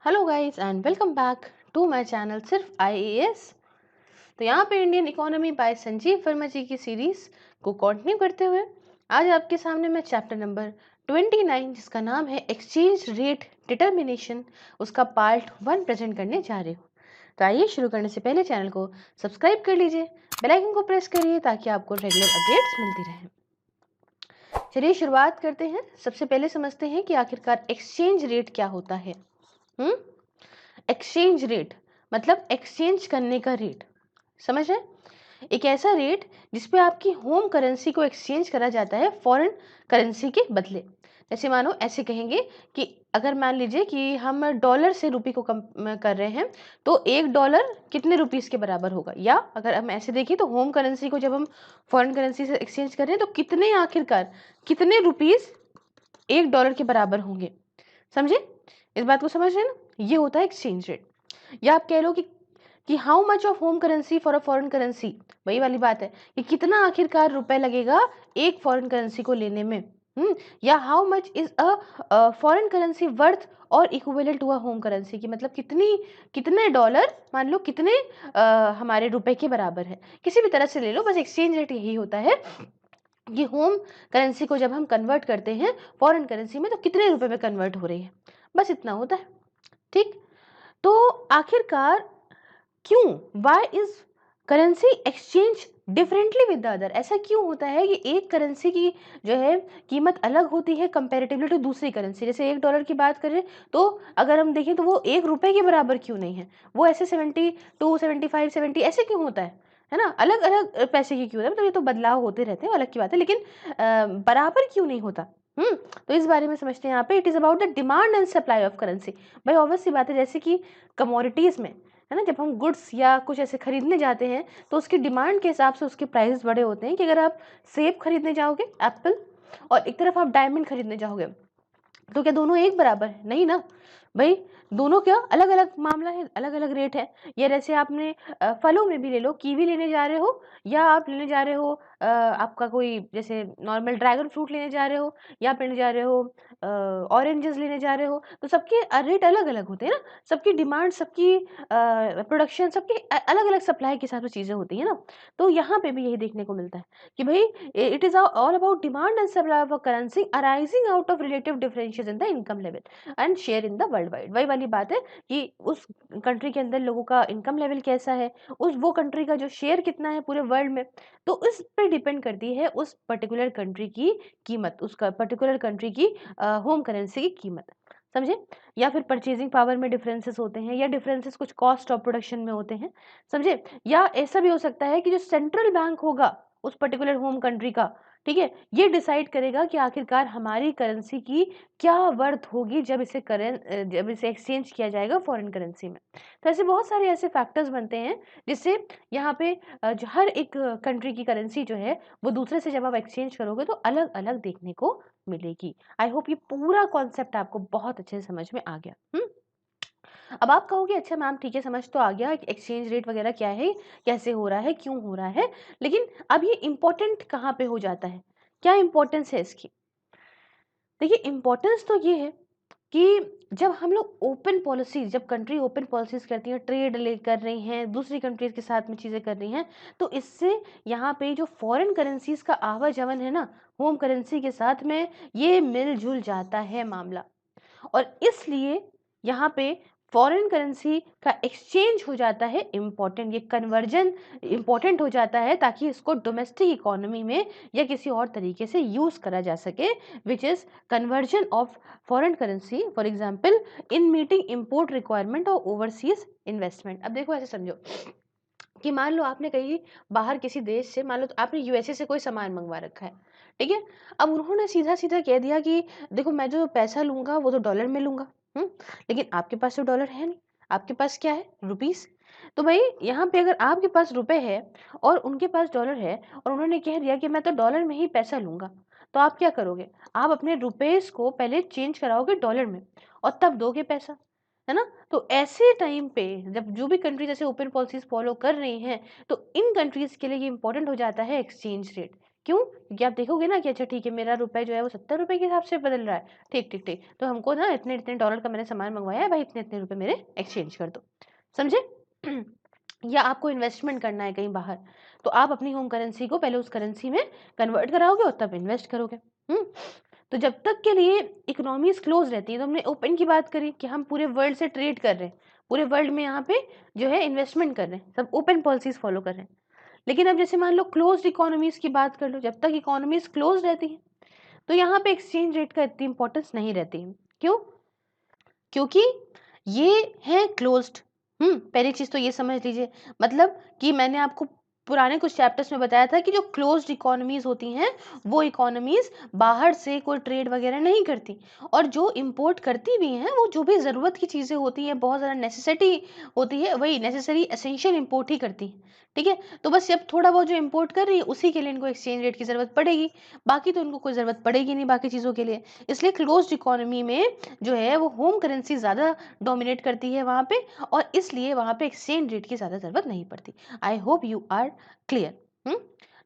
Hello guys and welcome back to my channel Sirf IAS. तो यहाँ पे Indian economy by Sanjeev Verma ji की सीरीज को कंटिन्यू करते हुए आज आपके सामने मैं चैप्टर नंबर 29 जिसका नाम है एक्सचेंज रेट डिटर्मिनेशन उसका पार्ट 1 प्रेजेंट करने जा रही हूँ। तो आइए शुरू करने से पहले चैनल को सब्सक्राइब कर लीजिए, बेल आइकन को प्रेस करिए ताकि आपको रेगुलर अपडेट्स मिलती रहे। चलिए शुरुआत करते हैं। सबसे पहले समझते हैं कि आखिरकार एक्सचेंज रेट क्या होता है। एक्सचेंज रेट मतलब एक्सचेंज करने का रेट, समझ रहे? एक ऐसा रेट जिसपे आपकी होम करेंसी को एक्सचेंज करा जाता है फॉरेन करेंसी के बदले। जैसे मानो ऐसे कहेंगे कि अगर मान लीजिए कि हम डॉलर से रुपये को कम कर रहे हैं तो $1 कितने रुपीस के बराबर होगा, या अगर हम ऐसे देखें तो होम करेंसी को जब हम फॉरेन करेंसी से एक्सचेंज कर रहे हैं तो कितने आखिरकार कितने रुपीस $1 के बराबर होंगे। समझे? इस बात को समझ रहे हैं ना? ये होता है एक्सचेंज रेट। या आप कह लो कि how much of home currency for a foreign currency, वही वाली बात है कि कितना आखिरकार रुपए लगेगा एक फॉरेन करेंसी को लेने में। या how much is a foreign currency worth और equivalent to a home currency, की मतलब कितने डॉलर मान लो कितने हमारे रुपए के बराबर है। किसी भी तरह से ले लो, बस एक्सचेंज रेट यही होता है कि होम करेंसी को जब हम कन्वर्ट करते हैं फॉरेन करेंसी में तो कितने रुपए में कन्वर्ट हो रही है, बस इतना होता है। ठीक, तो आखिरकार क्यों, why is currency exchange differently with the other, ऐसा क्यों होता है कि एक करेंसी की जो है कीमत अलग होती है कंपैरेटिवली टू दूसरी करेंसी। जैसे $1 की बात करें तो अगर हम देखें तो वो $1 के बराबर क्यों नहीं है, वो ऐसे 72 75 70 ऐसे क्यों होता है ना, अलग अलग पैसे की क्यों है, मतलब ये तो बदलाव होते रहते हैं, अलग की बात है, लेकिन बराबर क्यों नहीं होता। तो इस बारे में समझते हैं यहाँ पे। It is about the demand and supply of currency. भाई ऑब्वियस सी बात है, जैसे कि कमोडिटीज में है ना, जब हम गुड्स या कुछ ऐसे खरीदने जाते हैं तो उसकी डिमांड के हिसाब से उसके प्राइसेस बड़े होते हैं। कि अगर आप सेब खरीदने जाओगे, एप्पल, और एक तरफ आप डायमंड खरीदने जाओगे तो क्या दोनों एक बराबर है? नहीं ना भाई, दोनों क्या अलग अलग मामला है, अलग अलग रेट है। या जैसे आपने फलों में भी ले लो, कीवी लेने जा रहे हो या आप लेने जा रहे हो आपका कोई जैसे नॉर्मल ड्रैगन फ्रूट लेने जा रहे हो, या आप लेने जा रहे हो ऑरेंजेस लेने जा रहे हो, तो सबके रेट अलग अलग होते हैं ना। सबकी डिमांड, सबकी प्रोडक्शन, सबकी अलग अलग सप्लाई के हिसाब से चीजें होती है ना। तो यहाँ पे भी यही देखने को मिलता है कि भाई it is all about demand and supply of a currency arising out of relative differentials in the income level and share in the world worldwide वाली बात है कि उस कंट्री के अंदर लोगों का इनकम लेवल कैसा है, उस वो कंट्री का जो शेयर कितना है पूरे वर्ल्ड में, तो इस पे डिपेंड करती है उस पर्टिकुलर कंट्री की कीमत, उसका पर्टिकुलर कंट्री की होम करेंसी की कीमत। समझे? या फिर परचेजिंग पावर में डिफरेंसेस होते हैं, या डिफरेंसेस कुछ कॉस्ट ऑफ प्रोडक्शन में होते हैं। समझे? या ऐसा भी हो सकता है कि जो सेंट्रल बैंक होगा उस पर्टिकुलर होम कंट्री का, ठीक है, ये डिसाइड करेगा कि आखिरकार हमारी करेंसी की क्या वर्थ होगी जब इसे एक्सचेंज किया जाएगा फॉरेन करेंसी में। तो ऐसे बहुत सारे ऐसे फैक्टर्स बनते हैं जिससे यहाँ पे जो हर एक कंट्री की करेंसी जो है वो दूसरे से जब आप एक्सचेंज करोगे तो अलग अलग देखने को मिलेगी। आई होप ये पूरा कॉन्सेप्ट आपको बहुत अच्छे से समझ में आ गया। अब आप कहोगे अच्छा मैम ठीक है, समझ तो आ गया एक्सचेंज रेट वगैरह क्या है, कैसे हो रहा है, क्यों हो रहा है, लेकिन अब ये इम्पोर्टेंट कहाँ पे हो जाता है, क्या इम्पोर्टेंस है इसकी? देखिए इम्पोर्टेंस तो ये है कि जब हम लोग ओपन पॉलिसीज, जब कंट्री ओपन पॉलिसीज करती है, ट्रेड ले कर रही हैं, दूसरी कंट्रीज के साथ में चीज़ें कर रही हैं, तो इससे यहाँ पे जो फॉरेन करेंसीज का आवागमन है ना होम करेंसी के साथ में, ये मिलजुल जाता है मामला। और इसलिए यहाँ पे फॉरेन करेंसी का एक्सचेंज हो जाता है इम्पोर्टेंट, ये कन्वर्जन इम्पोर्टेंट हो जाता है ताकि इसको डोमेस्टिक इकोनॉमी में या किसी और तरीके से यूज करा जा सके, which is conversion of foreign currency for example in meeting import requirement और ओवरसीज इन्वेस्टमेंट। अब देखो ऐसे समझो कि मान लो आपने कहीं बाहर किसी देश से, मान लो तो आपने यूएसए से कोई सामान मंगवा रखा है, ठीक है। अब उन्होंने सीधा सीधा कह दिया कि देखो मैं जो पैसा लूंगा वो तो डॉलर में लूंगा, लेकिन आपके पास तो डॉलर है नहीं, आपके पास क्या है, रुपीस। तो भाई यहाँ पे अगर आपके पास रुपए है और उनके पास डॉलर है और उन्होंने कह दिया कि मैं तो डॉलर में ही पैसा लूंगा, तो आप क्या करोगे? आप अपने रुपीस को पहले चेंज कराओगे डॉलर में और तब दोगे पैसा, है ना। तो ऐसे टाइम पे जब जो भी कंट्री जैसे ओपन पॉलिसीज फॉलो कर रही हैं, तो इन कंट्रीज के लिए ये इंपॉर्टेंट हो जाता है एक्सचेंज रेट। क्यों? क्योंकि आप देखोगे ना कि अच्छा ठीक है, मेरा रुपए जो है वो 70 रुपए के हिसाब से बदल रहा है। ठीक, ठीक, ठीक। तो हमको ना इतने-इतने डॉलर का मैंने सामान मँगवाया है, भाई इतने-इतने रुपए मेरे एक्सचेंज कर दो। समझे? या आपको इन्वेस्टमेंट करना है कहीं बाहर, तो आप अपनी होम करेंसी को पहले उस करेंसी में कन्वर्ट कराओगे और तब इन्वेस्ट करोगे। हुँ? तो जब तक के लिए इकोनॉमीज़ क्लोज़ रहती हैं, तो हमने ओपन की बात करी कि हम पूरे वर्ल्ड से ट्रेड कर रहे हैं। पूरे वर्ल्ड में यहाँ पे जो है इन्वेस्टमेंट कर रहे हैं, सब ओपन पॉलिसीज़ फॉलो कर रहे हैं। लेकिन अब जैसे मान लो क्लोज़्ड इकोनॉमीज़ की बात कर लो, जब तक इकोनॉमीज़ क्लोज़ रहती हैं, तो यहाँ पे एक्सचेंज रेट का इतनी इम्पोर्टेंस नहीं रहती है। क्यों? क्योंकि ये है क्लोज्ड। पहली चीज़ तो ये समझ लीजिए, मतलब कि मैंने आपको पुराने कुछ चैप्टर्स में बताया था कि जो क्लोज्ड इकोनॉमीज़ होती हैं, वो इकोनॉमीज़ बाहर से कोई ट्रेड वगैरह नहीं करती, और जो इम्पोर्ट करती भी हैं, वो जो भी ज़रूरत की चीज़ें होती हैं, बहुत ज़्यादा नेसेसिटी होती है, वही नेसेसरी एसेंशियल इम्पोर्ट ही करती हैं। ठीक है? तो बस अब थोड़ा बहुत जो इम्पोर्ट कर रही है, उसी के लिए इनको एक्सचेंज रेट की ज़रूरत पड़ेगी, बाकी तो इनको कोई ज़रूरत पड़ेगी नहीं बाकी चीज़ों के लिए। इसलिए क्लोज्ड इकोनॉमी में जो है वो होम करेंसी ज़्यादा डोमिनेट करती है वहाँ पे, और इसलिए वहाँ पे एक्सचेंज रेट की ज़्यादा ज़रूरत नहीं पड़ती। I hope you are clear.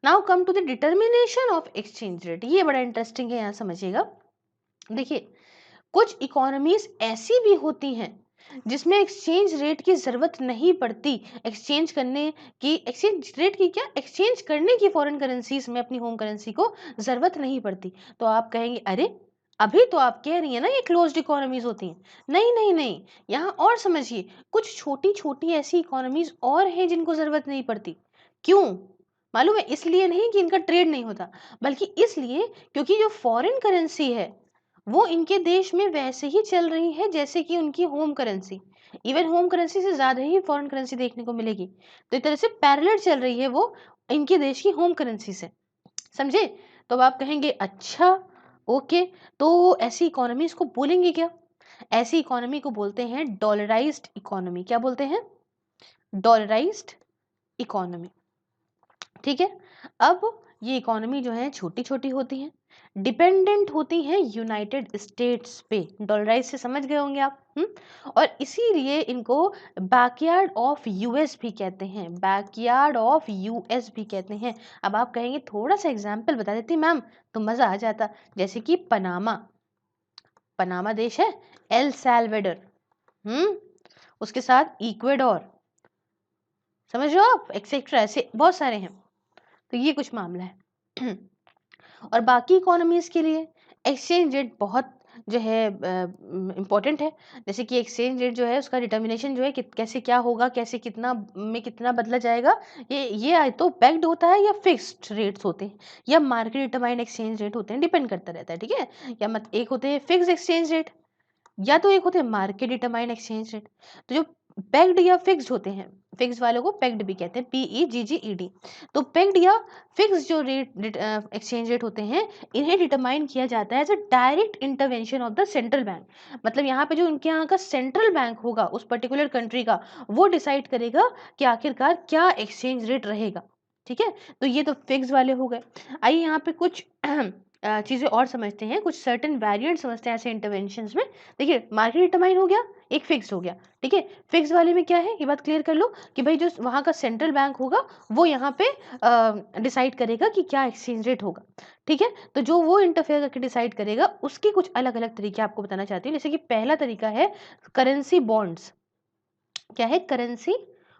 Now come to the determination of exchange rate. ये बड़ा इंटरेस्टिंग है, यहाँ समझिएगा। देखिए, कुछ इकोनॉमीज ऐसी भी होती हैं जिसमें एक्सचेंज रेट की ज़रूरत नहीं पड़ती एक्सचेंज करने की, एक्सचेंज रेट की क्या, एक्सचेंज करने की फॉरेन करेंसीज में अपनी होम करेंसी को ज़रूरत नहीं पड़ती। तो आप कहेंगे अरे, अभी तो आप कह रही हैं ना ये क्लोज्ड इकोनॉमीज होती हैं। नहीं नहीं नहीं, यहाँ और समझिए, कुछ छोटी छोटी ऐसी इकोनॉमीज और हैं जिनको ज़रूरत नहीं पड़ती। क्यों? मालूम है? इसलिए नहीं कि इनका ट्रेड नहीं होता, बल्कि इसलिए क्योंकि जो फॉरेन करेंसी है वो इनके देश में वैसे ही चल रही है जैसे कि उनकी home currency. Even home currency से ज़्यादा ही फॉरेन करेंसी देखने को मिलेगी। तो एक तरह से पैरेलल चल रही है वो इनके देश की होम करेंसी से। समझे? तो अब आप कहेंगे अच्छा, ओके, तो ऐसी इकोनॉमीज़ को बोलेंगे क्या? ऐसी इकोनॉमी को बोलते हैं डॉलराइज्ड इकोनॉमी। क्या बोलते हैं? डॉलराइज्ड इकोनॉमी। ठीक है? अब ये इकोनॉमी जो है छोटी-छोटी होती हैं, डिपेंडेंट होती हैं यूनाइटेड स्टेट्स पे। डॉलराइज़ से समझ गए होंगे आप, और इसीलिए इनको बैकयार्ड ऑफ यूएस भी कहते हैं, बैकयार्ड ऑफ यूएस भी कहते हैं। अब आप कहेंगे थोड़ा-सा एग्ज़ाम्पल बता देती मैम तो मज़ा आ जाता, जैसे कि पनामा। पनामा देश है, एल साल्वाडोर, हुँ? उसके साथ इक्वाडोर, समझ रहे हो आप? एक्सेट्रा, ऐसे बहुत सारे हैं। तो ये कुछ मामला है। और बाकी इकोनॉमीज़ के लिए एक्सचेंज रेट बहुत जो है इम्पोर्टेंट है। जैसे कि एक्सचेंज रेट जो है उसका डिटर्मिनेशन जो है कैसे क्या होगा, कैसे कितना में कितना बदला जाएगा, ये या तो पेग्ड होता है या फिक्स्ड रेट्स होते हैं, या मार्केट डिटरमाइंड एक्सचेंज रेट होते हैं, डिपेंड करता रहता है। ठीक है? या मत एक होते हैं फिक्स एक्सचेंज रेट, या तो एक होते हैं मार्केट डिटरमाइंड एक्सचेंज रेट। तो जो पेग्ड या फिक्स्ड होते हैं, फिक्स वालों को पेग्ड भी कहते हैं, PEGGED। तो पेग्ड या फिक्स जो रेट एक्सचेंज रेट होते हैं, इन्हें डिटरमाइन किया जाता है as a direct intervention of the central bank. मतलब यहाँ पे जो उनके यहाँ का सेंट्रल बैंक होगा उस पर्टिकुलर कंट्री का, वो डिसाइड करेगा कि आखिरकार क्या एक्सचेंज रेट रहेगा। ठीक है? तो ये तो फिक्स वाले हो गए। आइए यहाँ पे कुछ चीज़ें और समझते हैं, कुछ सर्टेन वेरिएंट समझते हैं ऐसे इंटरवेंशंस में। देखिए, मार्केट डिटरमाइन हो गया, एक फिक्स हो गया। ठीक है? फिक्स वाले में क्या है, ये बात क्लियर कर लो कि भाई जो वहाँ का सेंट्रल बैंक होगा वो यहाँ पे डिसाइड करेगा कि क्या एक्सचेंज रेट होगा। ठीक है? तो जो वो इंटरफेयर करके डिसाइड करेगा, उसके कुछ अलग-अलग तरीके आपको बताना चाहती हूँ। जैसे कि पहला तरीका है करेंसी बॉन्ड्स। क्या है? Currency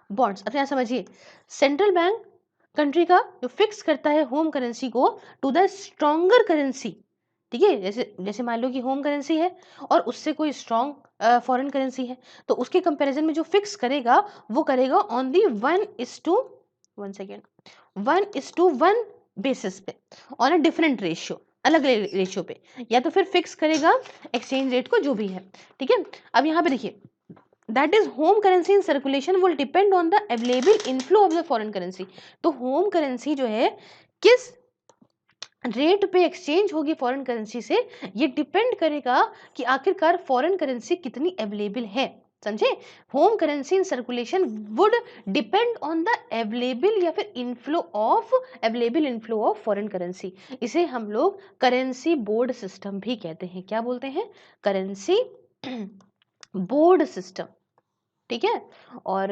bonds. अब यहाँ समझिए, सेंट्रल बैंक कंट्री का जो फिक्स करता है होम करेंसी को टू द स्ट्रॉन्गर करेंसी। ठीक है? जैसे जैसे मान लो कि होम करेंसी है और उससे कोई स्ट्रॉन्ग फॉरेन करेंसी है, तो उसके कंपैरिजन में जो फिक्स करेगा वो करेगा ऑन दी 1:1 बेसिस पे, ऑन अ डिफरेंट रेशियो, अलग रेशियो पे, या तो फिर फिक्स करेगा एक्सचेंज रेट को जो भी है। ठीक है? अब यहाँ पे देखिए, that is home currency in circulation will depend on the available inflow of the foreign currency। तो होम करेंसी जो है किस रेट पे एक्सचेंज होगी फॉरेन करेंसी से, ये डिपेंड करेगा कि आखिरकार फॉरेन करेंसी कितनी अवेलेबल है। समझे? Home currency in circulation would depend on the available या फिर available inflow of foreign currency. इसे हम लोग करेंसी बोर्ड सिस्टम भी कहते हैं। क्या बोलते हैं? Currency board system. ठीक है? और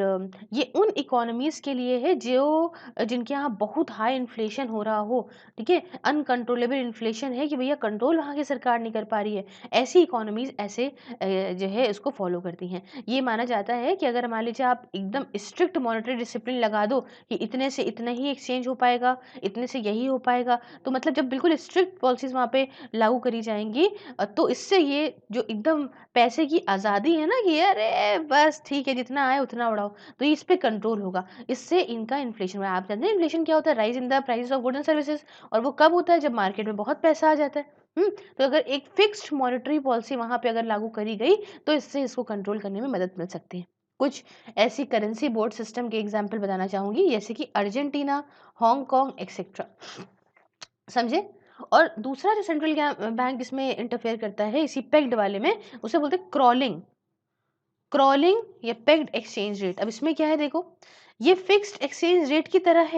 ये उन इकोनॉमीज़ के लिए है जो जिनके यहाँ बहुत हाई इन्फ्लेशन हो रहा हो, ठीक है? अनकंट्रोलेबल इन्फ्लेशन है कि भैया कंट्रोल वहाँ की सरकार नहीं कर पा रही है। ऐसी इकोनॉमीज़ ऐसे जो है इसको फ़ॉलो करती हैं। ये माना जाता है कि अगर मान लीजिए आप एकदम स्ट्रिक्ट मॉनेटरी डिसिप्लिन लगा दो कि इतने से इतना ही एक्सचेंज हो पाएगा, इतने से यही हो पाएगा, तो मतलब जब बिल्कुल स्ट्रिक्ट पॉलिसीज़ वहाँ पे लागू करी जाएँगी तो इससे ये जो एकदम पैसे की आज़ादी है ना कि अरे बस ठीक है जितना आए उतना उड़ाओ, तो इस पे कंट्रोल होगा। इससे इनका इन्फ्लेशन आप जानते हैं इन्फ्लेशन क्या होता है? Rise in the prices of goods and services और वो कब होता है? जब मार्केट में बहुत पैसा आ जाता है। तो अगर एक फिक्स्ड मॉनेटरी पॉलिसी वहाँ पे अगर लागू करी गई, तो इससे इसको कंट्रोल करने में मदद मिल सकती है। कुछ ऐसी करेंसी बोर्ड सिस्टम के एग्ज़ाम्पल बताना चाहूँगी, जैसे कि अर्जेंटीना, हांगकांग एक्सेट्रा। समझे? और दूसरा जो सेंट्रल बैंक इसमें इंटरफेयर करता है इसी पेग्ड वाले में, उसे बोलते हैं क्रॉलिंग। क्रॉलिंग या पेग्ड एक्सचेंज रेट। अब इसमें क्या है देखो, ये फिक्स्ड एक्सचेंज रेट की तरह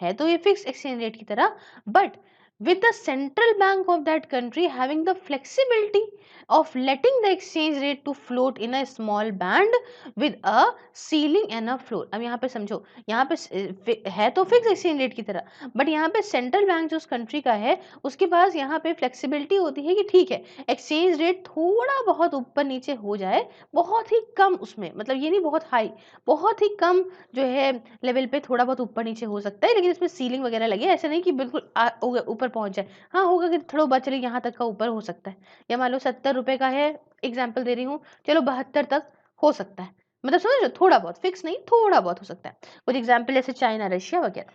है तो ये फिक्स्ड एक्सचेंज रेट की तरह, but with the central bank of that country having the flexibility of letting the exchange rate to float in a small band with a ceiling and a floor। अब यहाँ पे समझो, यहाँ पे है तो फिक्स एक्सचेंज रेट की तरह, बट यहाँ पे सेंट्रल बैंक जो उस कंट्री का है उसके पास यहाँ पे फ्लेक्सिबिलिटी होती है कि ठीक है एक्सचेंज रेट थोड़ा बहुत ऊपर नीचे हो जाए, बहुत ही कम उसमें, मतलब ये नहीं बहुत हाई, बहुत ही कम जो है लेवल पे थोड़ा बहुत ऊपर नीचे हो सकता है, लेकिन इसमें सीलिंग वगैरह लगी है, ऐसा नहीं कि बिल्कुल ऊपर पहुंच जाए। हाँ होगा कि थोड़ा बहुत चलिए यहाँ तक का ऊपर हो सकता है, या मान लो 70 रुपए का है, एग्जाम्पल दे रही हूँ, चलो 72 तक हो सकता है, मतलब समझ रहे हो, थोड़ा बहुत, फिक्स नहीं, थोड़ा बहुत हो सकता है। कुछ एग्जाम्पल जैसे चाइना, रशिया वगैरह।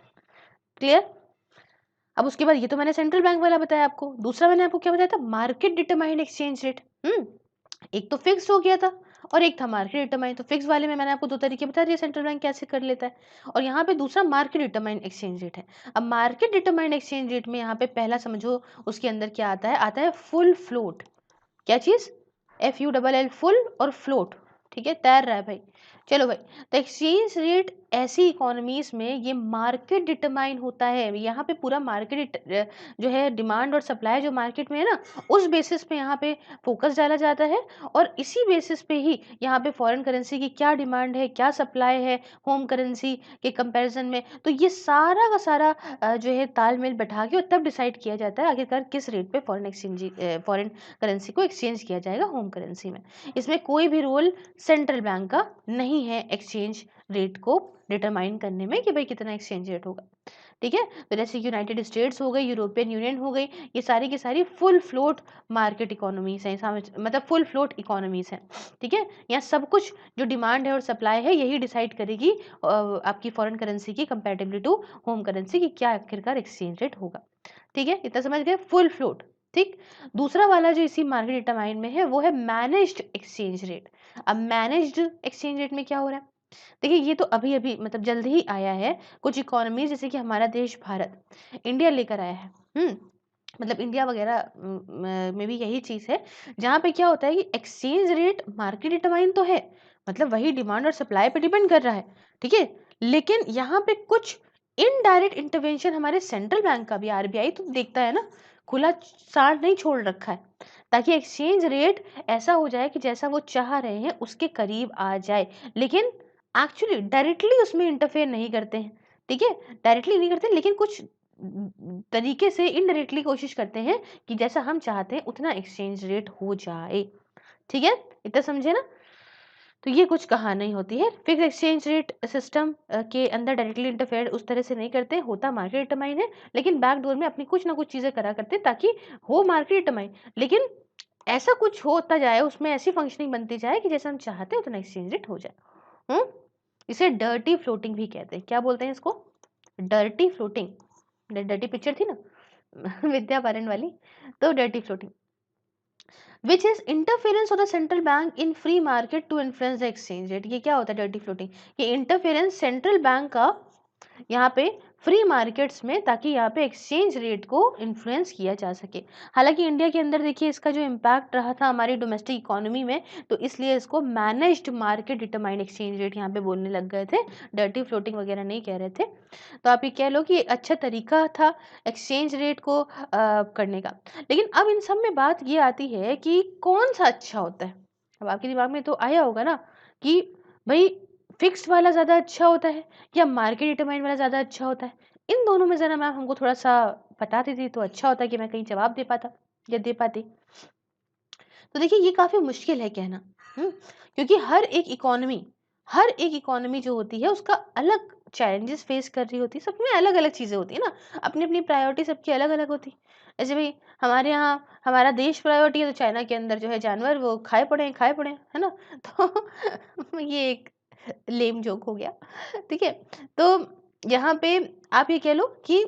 क्लियर? अब उसके बाद ये तो मैंने सेंट्रल बैंक वाला बताया आपको, दूसरा मैंने आपको क्या बताया था? Market determined exchange rate. एक तो फिक्स हो गया था और एक था मार्केट डिटरमाइंड। तो फिक्स वाले में मैंने आपको दो तरीके बता दिए सेंट्रल बैंक कैसे कर लेता है, और यहाँ पे दूसरा मार्केट डिटरमाइंड एक्सचेंज रेट है। अब मार्केट डिटरमाइंड एक्सचेंज रेट में यहाँ पे पहला समझो उसके अंदर क्या आता है? आता है फुल फ्लोट। क्या चीज? FULL फुल और फ्लोट, ठीक है, तैर रहा है भाई। चलो भाई, तो एक्सचेंज रेट ऐसी इकोनॉमीज में ये मार्केट डिटरमाइन होता है। यहाँ पे पूरा मार्केट जो है डिमांड और सप्लाई जो मार्केट में है ना, उस बेसिस पे यहाँ पे फोकस डाला जाता है, और इसी बेसिस पे ही यहाँ पे फॉरेन करेंसी की क्या डिमांड है, क्या सप्लाई है होम करेंसी के कंपैरिजन में, तो ये सारा का सारा जो है तालमेल बैठा के और तब डिसाइड किया जाता है आखिरकार किस रेट पे फॉरेन करेंसी को एक्सचेंज किया जाएगा होम करेंसी में। इसमें कोई भी रोल सेंट्रल बैंक का नहीं है एक्सचेंज रेट को डिटरमाइन करने में कि भाई कितना एक्सचेंज रेट होगा। ठीक है, तो जैसे यूनाइटेड स्टेट्स हो गई, यूरोपियन यूनियन हो गई, ये सारी की सारी फुल फ्लोट मार्केट इकोनॉमीज हैं, मतलब फुल फ्लोट इकोनॉमीज हैं। ठीक है, यहाँ सब कुछ जो डिमांड है और सप्लाई है यही डिसाइड करेगी आपकी फॉरेन करेंसी की कंपेरेटिवली टू होम करेंसी की क्या आखिरकार एक्सचेंज रेट होगा। ठीक है, इतना समझ गए? Full float. ठीक, दूसरा वाला जो इसी मार्केट डिटरमाइन में है वो है मैनेज्ड एक्सचेंज रेट। अब मैनेज्ड एक्सचेंज रेट में क्या हो रहा है? देखिए ये तो अभी अभी मतलब जल्द ही आया है, कुछ इकोनॉमीज जैसे कि हमारा देश भारत, इंडिया लेकर आया है। मतलब इंडिया वगैरह में भी यही चीज है, जहाँ पे क्या होता है कि एक्सचेंज रेट मार्केट डिटरमाइन तो है, मतलब वही डिमांड और सप्लाई पे डिपेंड कर रहा है। ठीक है, लेकिन यहाँ पे कुछ इनडायरेक्ट इंटरवेंशन हमारे सेंट्रल बैंक का भी, RBI तो देखता है ना, खुला सांड नहीं छोड़ रखा है, ताकि एक्सचेंज रेट ऐसा हो जाए कि जैसा वो चाह रहे हैं उसके करीब आ जाए, लेकिन एक्चुअली डायरेक्टली उसमें इंटरफेयर नहीं करते हैं। ठीक है, डायरेक्टली नहीं करते, लेकिन कुछ तरीके से इनडायरेक्टली कोशिश करते हैं कि जैसा हम चाहते हैं उतना एक्सचेंज रेट हो जाए। ठीक है, इतना समझे ना? तो ये कुछ कहानी होती है। फिक्स एक्सचेंज रेट सिस्टम के अंदर डायरेक्टली इंटरफेयर उस तरह से नहीं करते, होता मार्केट डिटरमाइन है, लेकिन बैकडोर में अपनी कुछ ना कुछ चीजें करा करते हैं ताकि हो मार्केट डिटरमाइन, लेकिन ऐसा कुछ होता जाए, उसमें ऐसी फंक्शनिंग बनती जाए कि जैसा हम चाहते हैं उतना एक्सचेंज रेट हो जाए। हम्म इसे डर्टी फ्लोटिंग भी कहते हैं। क्या बोलते हैं इसको? Dirty floating. डर्टी पिक्चर थी ना विद्या बालन वाली, तो dirty floating which is interference of the central bank in free market to influence the exchange rate. ये क्या होता है डर्टी फ्लोटिंग? ये इंटरफेरेंस सेंट्रल बैंक का यहाँ पे फ्री मार्केट्स में, ताकि यहाँ पे एक्सचेंज रेट को इन्फ्लुएंस किया जा सके। हालांकि इंडिया के अंदर देखिए इसका जो इम्पैक्ट रहा था हमारी डोमेस्टिक इकोनॉमी में, तो इसलिए इसको managed market determined exchange rate यहाँ पे बोलने लग गए थे, डर्टी फ्लोटिंग वगैरह नहीं कह रहे थे। तो आप ये कह लो कि एक अच्छा तरीका था एक्सचेंज रेट को करने का। लेकिन अब इन सब में बात ये आती है कि कौन सा अच्छा होता है। अब आपके दिमाग में तो आया होगा ना कि भाई फिक्स्ड वाला ज़्यादा अच्छा होता है या मार्केट डिटरमाइंड वाला ज़्यादा अच्छा होता है? इन दोनों में ज़रा मैम हमको थोड़ा-सा बता देती तो अच्छा होता कि मैं कहीं जवाब दे पाता या दे पाती। तो देखिए ये काफ़ी मुश्किल है कहना, हुँ? क्योंकि हर एक इकोनॉमी जो होती है उसका अलग चैलेंजेस फेस कर रही होती है, सब में अलग-अलग चीज़ें होती है ना, अपनी-अपनी प्रायोरिटी सबकी अलग-अलग होती है। ऐसे भई हमारे यहाँ हमारा देश प्रायोरिटी है तो चाइना के अंदर जो है जानवर वो खाए पड़े हैं, है ना? तो ये एक लेम जोक हो गया, ठीक है? तो यहाँ पे आप ये कह लो कि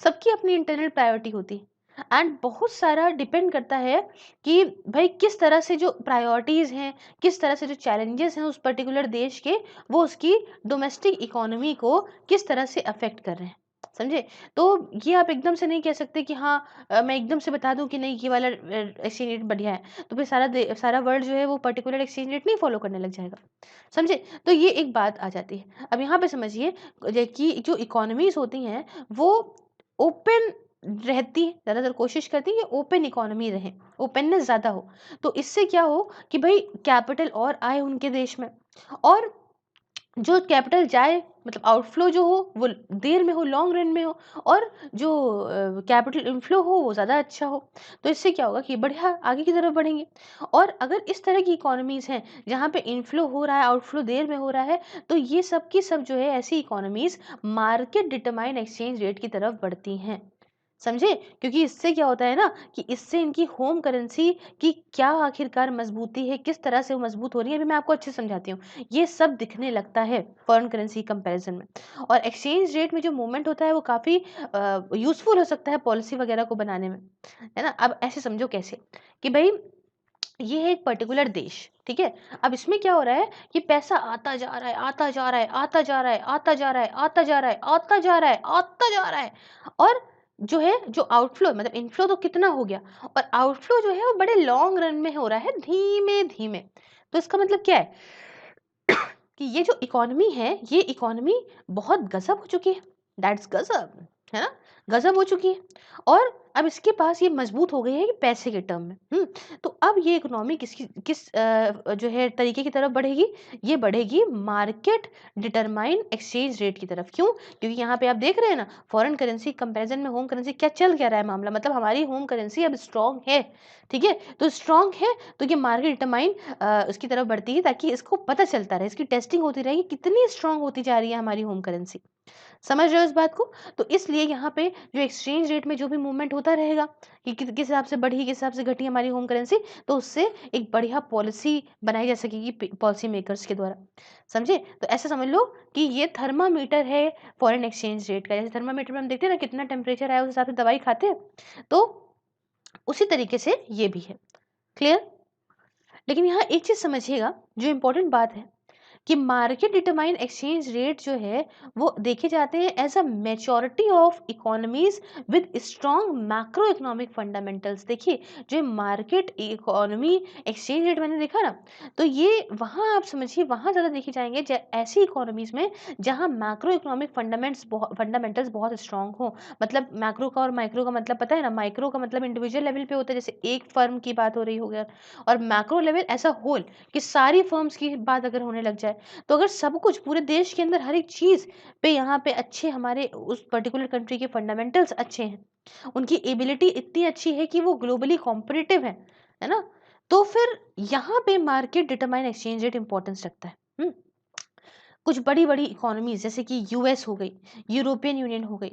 सबकी अपनी इंटरनल प्रायोरिटी होती है एंड बहुत सारा डिपेंड करता है कि भाई किस तरह से जो प्रायोरिटीज़ हैं, किस तरह से जो चैलेंजेस हैं उस पर्टिकुलर देश के, वो उसकी डोमेस्टिक इकोनॉमी को किस तरह से अफ़ेक्ट कर रहे हैं, समझे? तो ये आप एकदम से नहीं कह सकते कि हाँ मैं एकदम से बता दूँ कि नहीं ये वाला एक्सचेंज रेट बढ़िया है, तो फिर सारा वर्ल्ड जो है वो पर्टिकुलर एक्सचेंज रेट नहीं फ़ॉलो करने लग जाएगा, समझे? तो ये एक बात आ जाती है। अब यहाँ पे समझिए कि जो इकोनॉमीज़ होती हैं, वो ओपन रहती है, ज़्यादातर कोशिश करती है कि ओपन इकोनॉमी रहे, ओपननेस ज़्यादा हो। तो इससे क्या हो कि भई कैपिटल और आए उनके देश में और जो कैपिटल जाए मतलब आउटफ्लो जो हो वो देर में हो, लॉन्ग रन में हो और जो कैपिटल इनफ्लो हो वो ज़्यादा अच्छा हो। तो इससे क्या होगा कि बढ़िया आगे की तरफ बढ़ेंगे और अगर इस तरह की इकोनॉमीज़ हैं जहाँ पे इनफ्लो हो रहा है, आउटफ्लो देर में हो रहा है, तो ये सब की सब जो है ऐसी economies market determined exchange rate की तरफ बढ़ती हैं। समझे? क्योंकि इससे क्या होता है ना कि इससे इनकी होम करेंसी की क्या आखिरकार मजबूती है, किस तरह से वो मजबूत हो रही है, अभी मैं आपको अच्छे से समझाती हूँ। ये सब दिखने लगता है फॉरेन करेंसी कंपैरिजन में और एक्सचेंज रेट में जो मूवमेंट होता है वो काफ़ी यूज़फुल हो सकता है पॉलिसी वगैरह को बनाने में, है ना? अब ऐसे समझो कैसे कि भई ये है एक पर्टिकुलर देश, ठीक है? अब इसमें क्या हो रहा है कि पैसा आता जा रहा है, आता जा रहा है, आता जा रहा है, आता जा रहा है, आता जा रहा है, आता जा रहा है, आता जा रहा है और जो है जो आउटफ्लो मतलब इनफ्लो तो कितना हो गया और आउटफ्लो जो है वो बड़े लॉन्ग रन में हो रहा है धीमे-धीमे। तो इसका मतलब क्या है कि ये जो इकोनॉमी है, ये इकोनॉमी बहुत गज़ब हो चुकी है। दैट्स गज़ब, है ना? गज़ब हो चुकी है और अब इसके पास ये मज़बूत हो गई है कि पैसे के टर्म में, हुँ? तो अब ये इकोनॉमी जो है तरीके की तरफ बढ़ेगी? ये बढ़ेगी मार्केट डिटरमाइंड एक्सचेंज रेट की तरफ। क्यों? क्योंकि यहाँ पे आप देख रहे हैं ना, फॉरेन करेंसी कंपैरिज़न में होम करेंसी क्या रहा है मामला? मतलब हमारी होम करेंसी अब स्ट्रॉन्ग है, ठीक है? तो स्ट्रॉन्ग है, तो ये मार्केट डिटरमाइंड उसकी तरफ बढ़ती है ताकि इसको पता चलता रहे, इसकी टेस्टिंग होती रहे कि कितनी स्ट्रॉन्ग होती जा रही है हमारी होम करेंसी। समझ रहे हो इस बात को? तो इसलिए यहाँ पे जो एक्सचेंज रेट में जो भी मूवमेंट होता रहेगा कि किस हिसाब से बढ़ी, किस हिसाब से घटी हमारी होम करेंसी, तो उससे एक बढ़िया पॉलिसी बनाई जा सकेगी पॉलिसी मेकर्स के द्वारा। समझे? तो ऐसा समझ लो कि ये थर्मामीटर है फॉरेन एक्सचेंज रेट का। जैसे थर्मामीटर में हम देखते हैं ना कितना टेम्परेचर है उस हिसाब से दवाई खाते हैं। तो उसी तरीके से ये भी है। क्लियर? लेकिन यहाँ एक चीज़ समझिएगा जो इम्पोर्टेंट बात है कि मार्केट डिटरमाइंड एक्सचेंज रेट जो है वो देखे जाते हैं as a maturity of economies with strong macro economic fundamentals. देखिए जो मार्केट इकोनॉमी एक्सचेंज रेट मैंने देखा ना, तो ये वहाँ आप समझिए वहाँ ज़्यादा देखे जाएंगे ऐसी इकोनॉमीज में जहाँ मैक्रो इकोनॉमिक फंडामेंटल्स बहुत स्ट्रॉन्ग हो। मतलब मैक्रो का और माइक्रो का मतलब पता है ना, माइक्रो का मतलब इंडिविजुअल लेवल पे होता है जैसे एक फर्म की बात हो रही हो गया और मैक्रो लेवल ऐसा होल कि सारी फर्म्स की बात अगर होने लग जाए, तो अगर सब कुछ पूरे देश के अंदर हर एक चीज़ पे यहाँ पे अच्छे हमारे उस पर्टिकुलर कंट्री के फंडामेंटल्स अच्छे हैं, उनकी एबिलिटी इतनी अच्छी है कि वो ग्लोबली कॉम्पिटिटिव है ना? तो फिर यहाँ पे market determine exchange rate importance रखता है। कुछ बड़ी-बड़ी इकोनॉमीज़ जैसे कि यूएस हो गई, यूरोपियन यूनियन हो गई,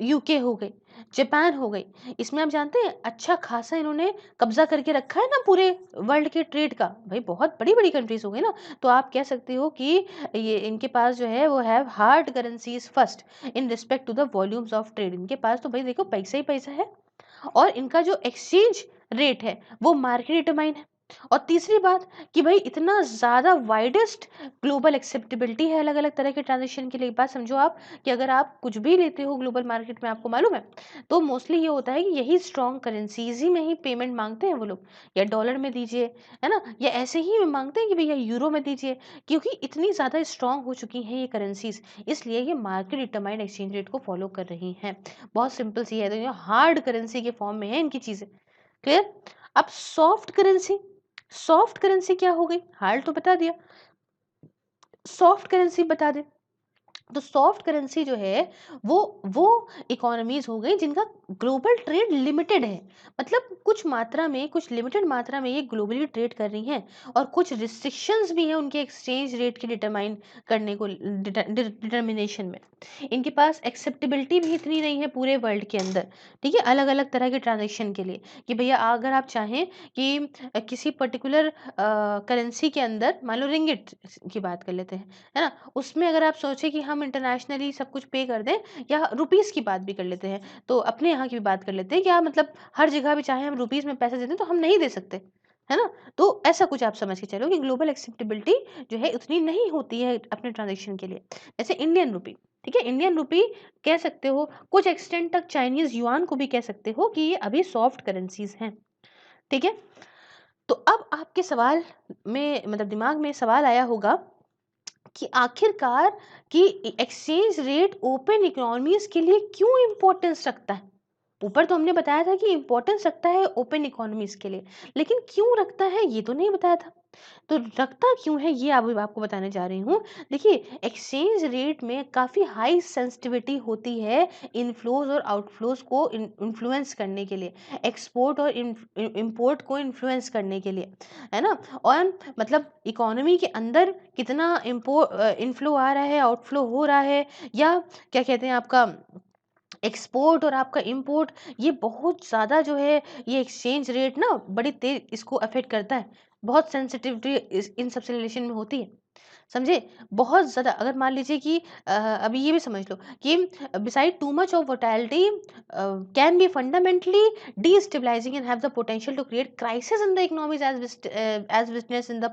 यूके हो गई, जापान हो गई। इसमें आप जानते हैं अच्छा खासा इन्होंने कब्ज़ा करके रखा है ना पूरे वर्ल्ड के ट्रेड का। भई बहुत बड़ी-बड़ी कंट्रीज़ हो गई ना, तो आप कह सकते हो कि ये इनके पास जो है वो have hard currencies first in respect to the volumes of trade. इनके पास तो भई देखो पैसा ही पैसा है और इनका जो एक्सचेंज रेट है वो मार्केट डिटरमाइन है। और तीसरी बात कि भाई इतना ज़्यादा वाइडेस्ट ग्लोबल एक्सेप्टेबिलिटी है अलग-अलग तरह के ट्रांज़ैक्शन के लिए। एक बात समझो आप कि अगर आप कुछ भी लेते हो ग्लोबल मार्केट में आपको मालूम है, तो मोस्टली ये होता है कि यही स्ट्रॉन्ग करेंसीज़ ही में ही पेमेंट माँगते हैं वो लोग। या डॉलर में दीजिए, है ना? या ऐसे ही माँगते हैं कि भैया यूरो में दीजिए, क्योंकि इतनी ज़्यादा स्ट्रॉन्ग हो चुकी हैं ये करेंसीज़, इसलिए ये मार्केट डिटरमाइंड एक्सचेंज रेट को फ़ॉलो कर रही हैं। बहुत सिंपल सी है, तो ये हार्ड करेंसी के फॉर्म में है इनकी चीज़ें। क्लियर? अब सॉफ्ट करेंसी क्या हो गई? हार्ड तो बता दिया। सॉफ्ट करेंसी बता दें, तो सॉफ्ट करेंसी जो है वो इकोनॉमीज हो गई जिनका ग्लोबल ट्रेड लिमिटेड है, मतलब कुछ मात्रा में, कुछ लिमिटेड मात्रा में ये ग्लोबली ट्रेड कर रही हैं, और कुछ रिस्ट्रिक्शंस भी हैं उनके एक्सचेंज रेट की डिटरमाइन करने को, डिटर्मिनेशन में। इनके पास एक्सेप्टेबिलिटी भी इतनी नहीं है पूरे वर्ल्ड के अंदर, ठीक है, अलग अलग तरह के ट्रांजेक्शन के लिए, कि भैया अगर आप चाहें कि किसी पर्टिकुलर करेंसी के अंदर, मान लो रिंगिट की बात कर लेते हैं, है ना, उसमें अगर आप सोचें कि हम इंटरनेशनली सब कुछ पे कर दें, या रुपीस की बात भी कर लेते हैं, तो अपने यहाँ की भी बात कर लेते हैं, क्या मतलब हर जगह भी चाहे हम रुपीस में पैसे दे दें तो हम नहीं दे सकते, है ना। तो ऐसा कुछ आप समझ के चलो कि ग्लोबल एक्सेप्टेबिलिटी जो है उतनी नहीं होती है अपने ट्रांजेक्शन के लिए। जैसे इंडियन रुपी, ठीक है, इंडियन रुपी कह सकते हो, कुछ एक्सटेंट तक चाइनीज युआन को भी कह सकते हो कि ये अभी सॉफ्ट करेंसीज हैं, ठीक है। तो अब आपके सवाल में, मतलब दिमाग में सवाल आया होगा कि आखिरकार कि एक्सचेंज रेट ओपन इकोनॉमीज के लिए क्यों इंपॉर्टेंस रखता है। ऊपर तो हमने बताया था कि इंपॉर्टेंस रखता है ओपन इकोनॉमीज के लिए, लेकिन क्यों रखता है ये तो नहीं बताया था। तो रखता क्यों है ये अभी आपको बताने जा रही हूँ। देखिए, एक्सचेंज रेट में काफ़ी हाई सेंसिटिविटी होती है इनफ्लोज और आउटफ्लोज को इन्फ्लुएंस करने के लिए, एक्सपोर्ट और इम्पोर्ट को इन्फ्लुएंस करने के लिए, है ना। और मतलब इकोनॉमी के अंदर कितना इनफ्लो आ रहा है, आउटफ्लो हो रहा है, या क्या कहते हैं आपका एक्सपोर्ट और आपका इंपोर्ट, ये बहुत ज़्यादा जो है, ये एक्सचेंज रेट ना बड़ी तेज इसको अफेक्ट करता है, बहुत सेंसिटिविटी इन सबसे रिलेशन में होती है, समझे। बहुत ज़्यादा, अगर मान लीजिए कि अभी ये भी समझ लो कि beside too much of volatility can be fundamentally destabilizing and have the potential to create crisis in the economies as witnessed in the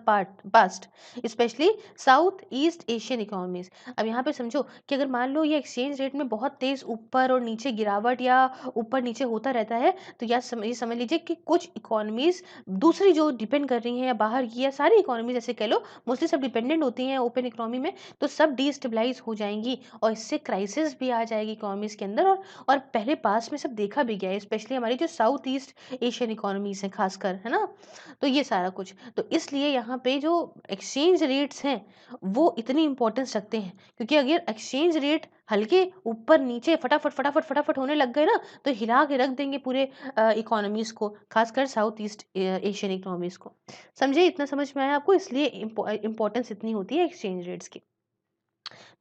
past, especially south east Asian economies. अब यहाँ पे समझो कि अगर मान लो ये एक्सचेंज रेट में बहुत तेज ऊपर और नीचे गिरावट या ऊपर नीचे होता रहता है, तो ये समझ लीजिए कि कुछ इकोनॉमीज दूसरी जो डिपेंड कर रही हैं या बाहर की, या सारी इकोनॉमीज ऐसे कह लो, मोस्टली सब डिपेंडेंट होती हैं ओपन इकोनॉमी में, तो सब डिस्टेबलाइज हो जाएंगी, और इससे क्राइसिस भी आ जाएगी इकोनॉमीज के अंदर। और पहले पास में सब देखा भी गया है, स्पेशली हमारी जो साउथ ईस्ट एशियन इकोनॉमीज हैं खासकर, है ना। तो ये सारा कुछ, तो इसलिए यहाँ पे जो एक्सचेंज रेट्स हैं वो इतनी इंपॉर्टेंस रखते हैं, क्योंकि अगर एक्सचेंज रेट हल्के ऊपर नीचे फटाफट फटाफट फटाफट होने लग गए ना, तो हिला के रख देंगे पूरे इकोनॉमीज को, खासकर साउथ ईस्ट एशियन इकोनॉमीज को। समझे, इतना समझ में आया आपको, इसलिए इंपॉर्टेंस इतनी होती है एक्सचेंज रेट्स की।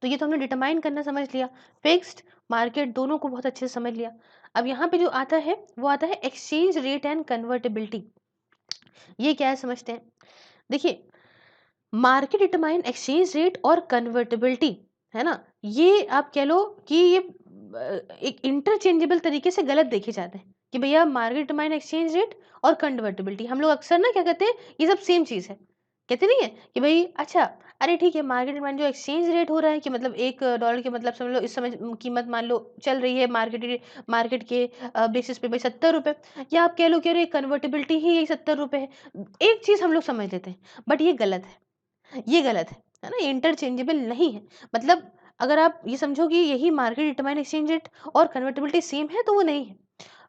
तो ये तो हमने डिटरमाइन करना समझ लिया, फिक्स्ड मार्केट दोनों को बहुत अच्छे से समझ लिया। अब यहाँ पे जो आता है वो आता है एक्सचेंज रेट एंड कन्वर्टेबिलिटी। ये क्या है समझते हैं। देखिए, मार्केट डिटरमाइन एक्सचेंज रेट और कन्वर्टेबिलिटी, है ना, ये आप कह लो कि ये एक इंटरचेंजेबल तरीके से गलत देखे जाते हैं, कि भैया मार्केट डिटरमाइन एक्सचेंज रेट और कन्वर्टेबिलिटी, हम लोग अक्सर ना क्या कहते हैं, ये सब सेम चीज़ है, कहते नहीं है कि भाई अच्छा, अरे ठीक है, मार्केट डिटरमाइन जो एक्सचेंज रेट हो रहा है, कि मतलब $1 के मतलब समझ लो इस समय कीमत मान लो चल रही है मार्केट के बेसिस पे भाई ₹70, या आप कह लो कि अरे कन्वर्टेबिलिटी ही यही ₹70 है। एक चीज़ हम लोग समझ लेते हैं, बट ये गलत है, ये गलत है ना? ये इंटरचेंजेबल नहीं है। मतलब अगर आप ये समझो कि यही मार्केट डिटरमाइन एक्सचेंज रेट और कन्वर्टिबिलिटी सेम है, तो वो नहीं है।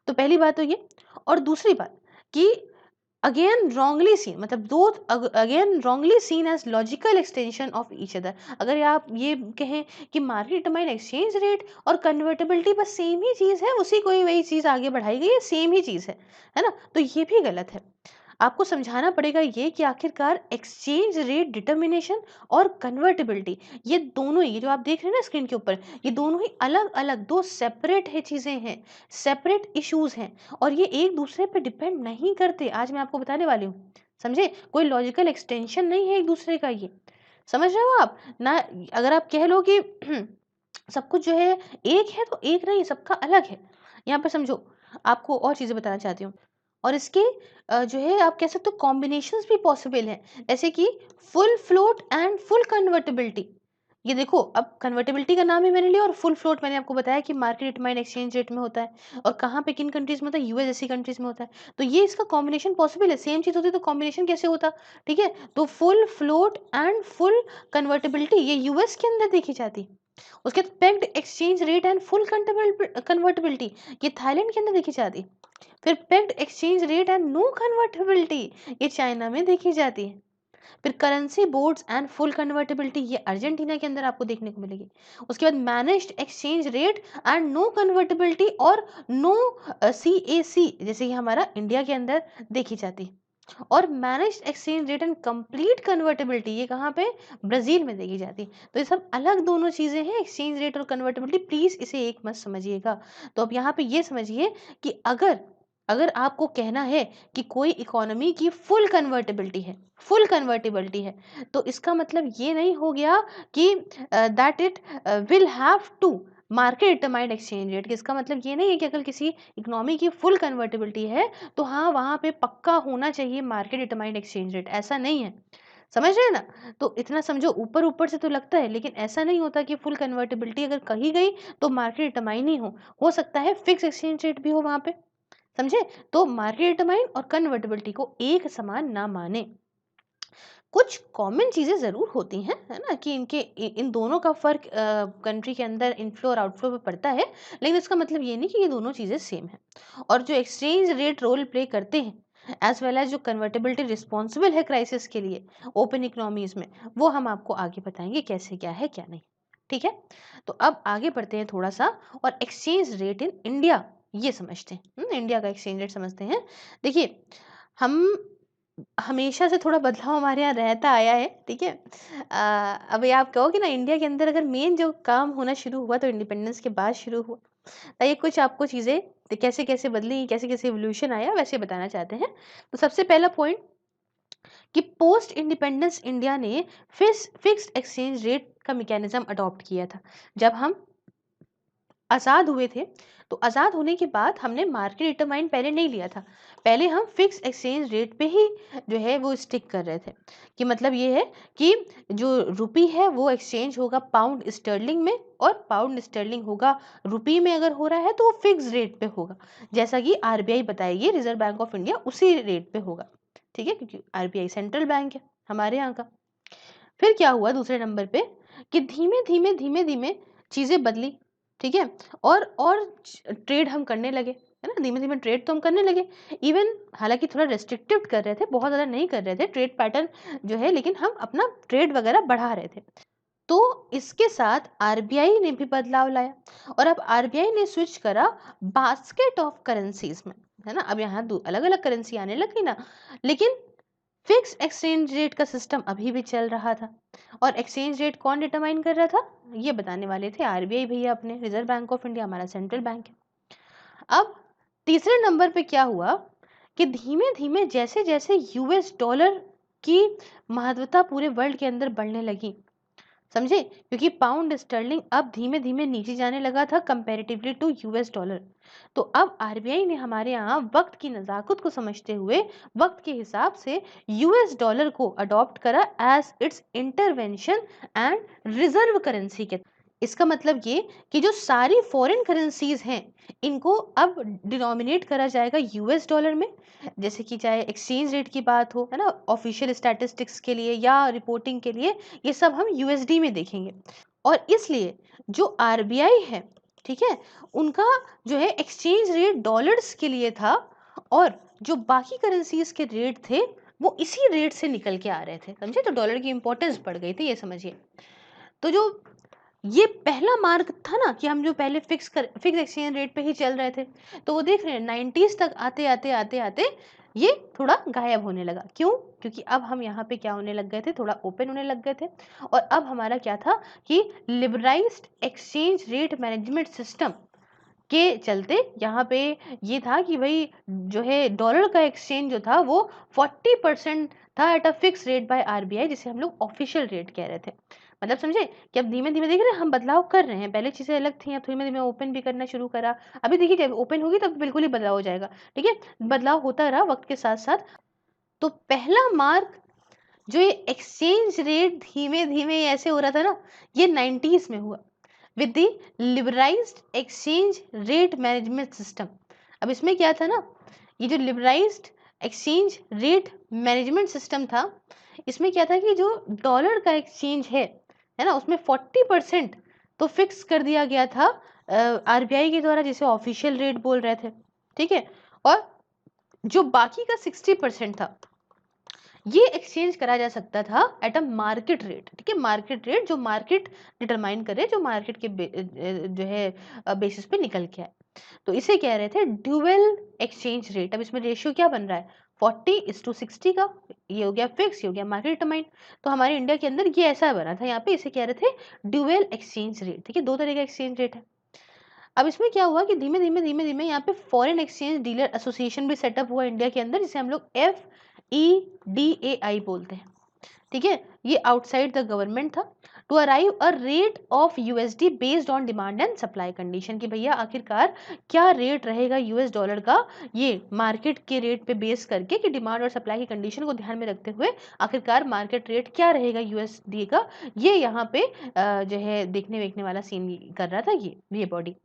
तो पहली बात तो ये, और दूसरी बात कि अगेन रॉन्गली सीन, मतलब दो again wrongly seen as logical extension of each other. अगर आप ये कहें कि मार्केट डिटरमाइन एक्सचेंज रेट और कन्वर्टेबिलिटी बस सेम ही चीज़ है, उसी को ही वही चीज़ आगे बढ़ाई गई है, सेम ही चीज़ है ना? तो ये भी गलत है। आपको समझाना पड़ेगा ये कि आखिरकार एक्सचेंज रेट डिटर्मिनेशन और कन्वर्टिबिलिटी, ये दोनों ही, ये जो आप देख रहे हैं ना स्क्रीन के ऊपर, ये दोनों ही अलग अलग दो सेपरेट है चीज़ें हैं, सेपरेट इश्यूज हैं, और ये एक दूसरे पे डिपेंड नहीं करते। आज मैं आपको बताने वाली हूँ, समझे, कोई लॉजिकल एक्सटेंशन नहीं है एक दूसरे का ये, समझ रहे हो आप ना। अगर आप कह लो कि सब कुछ जो है एक है, तो एक नहीं, सबका अलग है। यहाँ पे समझो, आपको और चीज़ें बताना चाहती हूँ, और इसके जो है आप कह सकते हो कॉम्बिनेशंस भी पॉसिबल हैं, जैसे कि full float and full convertibility. ये देखो, अब कन्वर्टिबिलिटी का नाम ही मैंने लिया, और फुल फ्लोट मैंने आपको बताया कि मार्केट डिटरमाइन एक्सचेंज रेट में होता है, और कहाँ पे किन कंट्रीज में होता है, यूएस जैसी कंट्रीज में होता है। तो ये इसका कॉम्बिनेशन पॉसिबल है, सेम चीज़ होती तो कॉम्बिनेशन कैसे होता, ठीक है। तो full float and full convertibility ये यूएस के अंदर देखी जाती, उसके बाद pegged exchange rate and full convertibility ये थाईलैंड के अंदर देखी जाती। फिर pegged exchange rate and no convertibility ये चाइना में देखी जाती है। फिर currency boards and full convertibility, ये अर्जेंटीना के अंदर आपको देखने को मिलेगी। उसके बाद managed exchange rate and no convertibility और नो CAC, जैसे कि हमारा इंडिया के अंदर देखी जाती है। और managed exchange rate and complete convertibility, ये कहाँ पे, ब्राजील में देखी जाती है। तो ये सब अलग दोनों चीजें हैं, एक्सचेंज रेट और कन्वर्टेबिलिटी, प्लीज इसे एक मत समझिएगा। तो अब यहाँ पे ये समझिए कि अगर अगर आपको कहना है कि कोई इकोनॉमी की फुल कन्वर्टेबिलिटी है, फुल कन्वर्टेबिलिटी है, तो इसका मतलब ये नहीं हो गया कि that it will have to market determined exchange rate. इसका मतलब ये नहीं है कि अगर किसी इकोनॉमी की फुल कन्वर्टेबिलिटी है तो हाँ वहां पे पक्का होना चाहिए मार्केट डिटरमाइंड एक्सचेंज रेट, ऐसा नहीं है। समझ रहे हैं ना? तो इतना समझो, ऊपर ऊपर से तो लगता है, लेकिन ऐसा नहीं होता कि फुल कन्वर्टेबिलिटी अगर कही गई तो मार्केट डिटरमाइन ही हो सकता है फिक्स एक्सचेंज रेट भी हो वहां पे। समझे? तो मार्केट डिटरमाइन और कन्वर्टेबिलिटी को एक समान ना माने। कुछ कॉमन चीजें जरूर होती हैं, है ना, कि इन दोनों का फर्क कंट्री के अंदर इनफ्लो और आउटफ्लो पे पड़ता है, लेकिन इसका मतलब ये नहीं कि ये दोनों चीजें सेम है। और जो एक्सचेंज रेट रोल प्ले करते हैं एज वेल एज जो कन्वर्टेबिलिटी रिस्पॉन्सिबल है क्राइसिस के लिए ओपन इकोनॉमीज में, वो हम आपको आगे बताएंगे कैसे क्या है क्या नहीं। ठीक है, तो अब आगे बढ़ते हैं थोड़ा सा और एक्सचेंज रेट इन इंडिया ये समझते हैं। इंडिया का एक्सचेंज रेट समझते हैं। देखिए, हम हमेशा से थोड़ा बदलाव हमारे यहाँ रहता आया है, ठीक है। अभी आप कहोगे ना, इंडिया के अंदर अगर मेन जो काम होना शुरू हुआ तो इंडिपेंडेंस के बाद शुरू हुआ। तो ये कुछ आपको चीजें कैसे कैसे बदली, कैसे कैसे एवोल्यूशन आया, वैसे बताना चाहते हैं। तो सबसे पहला पॉइंट कि पोस्ट इंडिपेंडेंस इंडिया ने फिक्स्ड एक्सचेंज रेट का मैकेनिज्म अडॉप्ट किया था। जब हम आज़ाद हुए थे, तो आज़ाद होने के बाद हमने मार्केट डिटरमाइन पहले नहीं लिया था। पहले हम फिक्स एक्सचेंज रेट पे ही जो है वो स्टिक कर रहे थे, कि मतलब ये है कि जो रुपी है वो एक्सचेंज होगा पाउंड स्टर्लिंग में, और पाउंड स्टर्लिंग होगा रुपी में अगर हो रहा है तो वो फिक्स रेट पे होगा, जैसा कि RBI बताएगी, रिजर्व बैंक ऑफ इंडिया उसी रेट पे होगा। ठीक है, क्योंकि RBI सेंट्रल बैंक है हमारे यहाँ का। फिर क्या हुआ दूसरे नंबर पे, कि धीमे धीमे धीमे धीमे चीजें बदली। ठीक है, और ट्रेड हम करने लगे, है ना, धीमे धीमे ट्रेड तो हम करने लगे। इवन हालांकि थोड़ा रेस्ट्रिक्टिव कर रहे थे, बहुत ज्यादा नहीं कर रहे थे ट्रेड पैटर्न जो है, लेकिन हम अपना ट्रेड वगैरह बढ़ा रहे थे। तो इसके साथ RBI ने भी बदलाव लाया, और अब RBI ने स्विच करा बास्केट ऑफ करेंसीज में, है ना। अब यहाँ अलग अलग करेंसी आने लगी ना, लेकिन फिक्स एक्सचेंज रेट का सिस्टम अभी भी चल रहा था। और एक्सचेंज रेट कौन डिटरमाइन कर रहा था, ये बताने वाले थे RBI भैया अपने, रिजर्व बैंक ऑफ इंडिया हमारा सेंट्रल बैंक है। अब तीसरे नंबर पे क्या हुआ, कि धीमे धीमे जैसे जैसे US डॉलर की महत्वता पूरे वर्ल्ड के अंदर बढ़ने लगी, समझे, क्योंकि पाउंड स्टर्लिंग अब धीमे धीमे नीचे जाने लगा था कंपैरेटिवली टू US डॉलर। तो अब RBI ने हमारे यहाँ वक्त की नजाकत को समझते हुए वक्त के हिसाब से US डॉलर को अडॉप्ट करा as its intervention and reserve currency के। इसका मतलब ये कि जो सारी फॉरेन करेंसीज हैं इनको अब डिनोमिनेट करा जाएगा US डॉलर में, जैसे कि चाहे एक्सचेंज रेट की बात हो, है ना, ऑफिशियल स्टैटिस्टिक्स के लिए या रिपोर्टिंग के लिए, ये सब हम USD में देखेंगे। और इसलिए जो RBI है, ठीक है, उनका जो है एक्सचेंज रेट डॉलर्स के लिए था, और जो बाकी करेंसीज के रेट थे वो इसी रेट से निकल के आ रहे थे, समझे। तो डॉलर की इंपॉर्टेंस बढ़ गई थी, ये समझिए। तो जो ये पहला मार्ग था ना, कि हम जो पहले फिक्स एक्सचेंज रेट पे ही चल रहे थे, तो वो देख रहे हैं 90s तक आते आते आते आते ये थोड़ा गायब होने लगा। क्यों? क्योंकि अब हम यहाँ पे क्या होने लग गए थे, थोड़ा ओपन होने लग गए थे। और अब हमारा क्या था कि liberalised exchange rate management system के चलते यहाँ पे ये था कि भाई जो है डॉलर का एक्सचेंज जो था वो 40% था at a fix rate by RBI, जिसे हम लोग ऑफिशियल रेट कह रहे थे। मतलब समझे कि अब धीमे धीमे देख रहे हैं हम बदलाव कर रहे हैं, पहले चीजें अलग थी, अब धीमे धीमे ओपन भी करना शुरू करा। अभी देखिए जब ओपन होगी तब बिल्कुल ही बदलाव हो जाएगा। ठीक है, बदलाव होता रहा वक्त के साथ साथ। तो पहला मार्क जो ये एक्सचेंज रेट धीमे धीमे ऐसे हो रहा था ना, ये 90s में हुआ with the liberalised exchange rate management system. अब इसमें क्या था ना, ये जो liberalised exchange rate management system था, इसमें क्या था कि जो डॉलर का एक्सचेंज है ना, उसमें 40% तो फिक्स कर दिया गया था RBI के द्वारा, जिसे ऑफिशियल रेट बोल रहे थे। ठीक है, और जो बाकी का 60% था, ये एक्सचेंज करा जा सकता था एट अ मार्केट रेट, ठीक है, मार्केट रेट जो मार्केट डिटरमाइन करे, जो मार्केट के जो है बेसिस पे निकल के आए। तो इसे कह रहे थे ड्यूअल एक्सचेंज रेट। अब इसमें रेशियो क्या बन रहा है, 40:60 का, ये हो गया फिक्स, ये हो गया मार्केट डिटरमाइन। तो हमारे इंडिया के अंदर ये ऐसा बना था यहाँ पे, इसे कह रहे थे ड्यूअल एक्सचेंज रेट, ठीक है, दो तरह का एक्सचेंज रेट है। अब इसमें क्या हुआ कि धीमे धीमे धीमे धीमे यहाँ पे फॉरेन एक्सचेंज डीलर एसोसिएशन भी सेटअप हुआ इंडिया के अंदर, जिसे हम लोग FEDAI बोलते हैं, ठीक है। ये आउटसाइड द गवर्नमेंट था, to arrive a rate of USD based on demand and supply condition, कि भैया आखिरकार क्या रेट रहेगा US डॉलर का, ये मार्केट के रेट पे बेस करके, कि डिमांड और सप्लाई की कंडीशन को ध्यान में रखते हुए आखिरकार मार्केट रेट क्या रहेगा USD का, ये यहाँ पे जो है देखने वेखने वाला सीन कर रहा था ये बॉडी।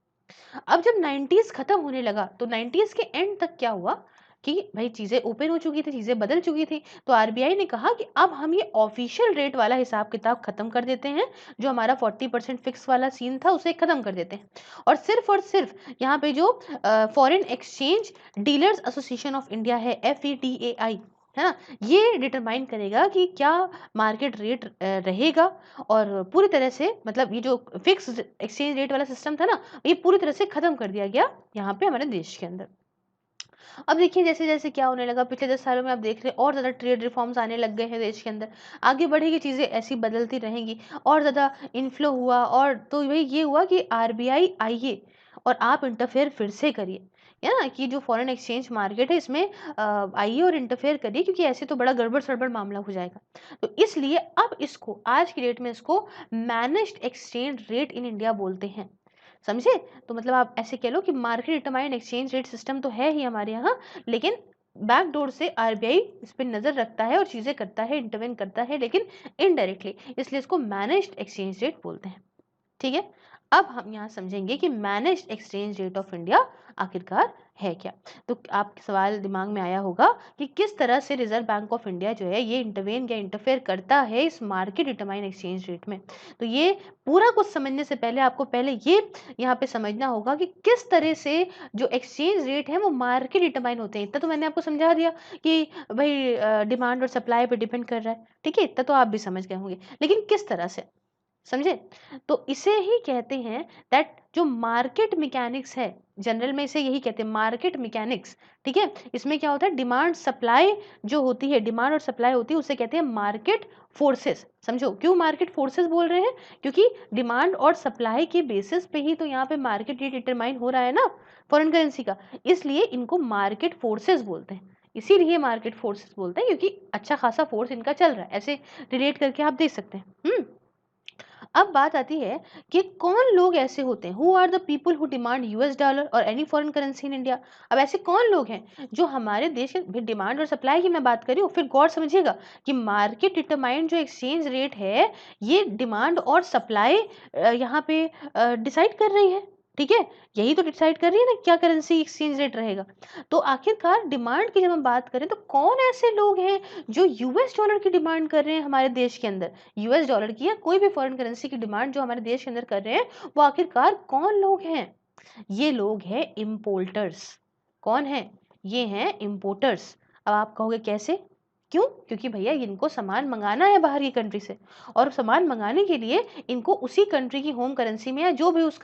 अब जब 90s खत्म होने लगा, तो 90s के एंड तक क्या हुआ कि भाई चीजें ओपन हो चुकी थी, चीजें बदल चुकी थी। तो आरबीआई ने कहा कि अब हम ये ऑफिशियल रेट वाला हिसाब किताब खत्म कर देते हैं, जो हमारा 40% फिक्स वाला सीन था उसे खत्म कर देते हैं, और सिर्फ यहाँ पे जो foreign exchange dealers association of India है, FEDAI, है ना, ये डिटरमाइन करेगा कि क्या मार्केट रेट रहेगा। और पूरी तरह से मतलब ये जो फिक्स एक्सचेंज रेट वाला सिस्टम था ना, ये पूरी तरह से खत्म कर दिया गया यहाँ पे हमारे देश के अंदर। अब देखिए जैसे जैसे क्या होने लगा, पिछले 10 सालों में आप देख रहे हैं और ज़्यादा ट्रेड रिफॉर्म्स आने लग गए हैं देश के अंदर। आगे बढ़ेगी चीज़ें, ऐसी बदलती रहेंगी, और ज़्यादा इन्फ्लो हुआ, और तो वही ये हुआ कि आरबीआई आइए और आप इंटरफेयर फिर से करिए, है ना, कि जो फॉरेन एक्सचेंज मार्केट है इसमें आइए और इंटरफेयर करिए, क्योंकि ऐसे तो बड़ा गड़बड़ सड़बड़ मामला हो जाएगा। तो इसलिए अब इसको आज की डेट में इसको managed exchange rate in India बोलते हैं, समझे। तो मतलब आप ऐसे कह लो कि market determined exchange rate system तो है ही हमारे यहाँ, लेकिन बैकडोर से आरबीआई इस पर नजर रखता है और चीजें करता है, इंटरवेन करता है, लेकिन इनडायरेक्टली, इसलिए इसको मैनेज्ड एक्सचेंज रेट बोलते हैं, ठीक है। अब हम यहाँ समझेंगे कि managed exchange rate of India आखिरकार है क्या। तो आपके सवाल दिमाग में आया होगा कि किस तरह से रिजर्व बैंक ऑफ इंडिया जो है ये इंटरवेन या इंटरफेयर करता है इस मार्केट डिटरमाइन एक्सचेंज रेट में। तो ये पूरा कुछ समझने से पहले आपको पहले ये यहाँ पे समझना होगा कि किस तरह से जो एक्सचेंज रेट है वो मार्केट डिटरमाइन होते हैं। इतना तो मैंने आपको समझा दिया कि भाई डिमांड और सप्लाई पे डिपेंड कर रहा है, ठीक है, इतना तो आप भी समझ गए होंगे, लेकिन किस तरह से, समझे। तो इसे ही कहते हैं दैट जो मार्केट मैकेनिक्स है, जनरल में इसे यही कहते हैं मार्केट मैकेनिक्स, ठीक है। इसमें क्या होता है, डिमांड सप्लाई जो होती है, डिमांड और सप्लाई होती है, उसे कहते हैं मार्केट फोर्सेस। समझो क्यों मार्केट फोर्सेस बोल रहे हैं, क्योंकि डिमांड और सप्लाई के बेसिस पे ही तो यहाँ पे मार्केट रेट डिटरमाइन हो रहा है ना फॉरेन करेंसी का, इसलिए इनको मार्केट फोर्सेस बोलते हैं। इसीलिए मार्केट फोर्सेस बोलते हैं क्योंकि अच्छा खासा फोर्स इनका चल रहा है, ऐसे रिलेट करके आप देख सकते हैं। अब बात आती है कि कौन लोग ऐसे होते हैं, who are the people who demand US dollar और any foreign currency in India. अब ऐसे कौन लोग हैं जो हमारे देश के डिमांड और सप्लाई की मैं बात कर रही हूँ, फिर गौर समझिएगा कि मार्केट डिटरमाइंड जो एक्सचेंज रेट है, ये डिमांड और सप्लाई यहाँ पे डिसाइड कर रही है, ठीक है, यही तो डिसाइड कर रही है ना क्या करेंसी एक्सचेंज रेट रहेगा। तो आखिरकार डिमांड की जब हम बात करें तो कौन ऐसे लोग हैं जो US डॉलर की डिमांड कर रहे हैं हमारे देश के अंदर, US डॉलर की या कोई भी फॉरेन करेंसी की डिमांड जो हमारे देश के अंदर कर रहे हैं, वो आखिरकार कौन लोग हैं। ये लोग हैं इम्पोर्टर्स। कौन है, ये हैं इम्पोर्टर्स। अब आप कहोगे कैसे, क्यों, क्योंकि भैया इनको सामान मंगाना है बाहर की कंट्री से, और सामान मंगाने के लिए इनको उसी कंट्री की होम करेंसी में, या जो भी उस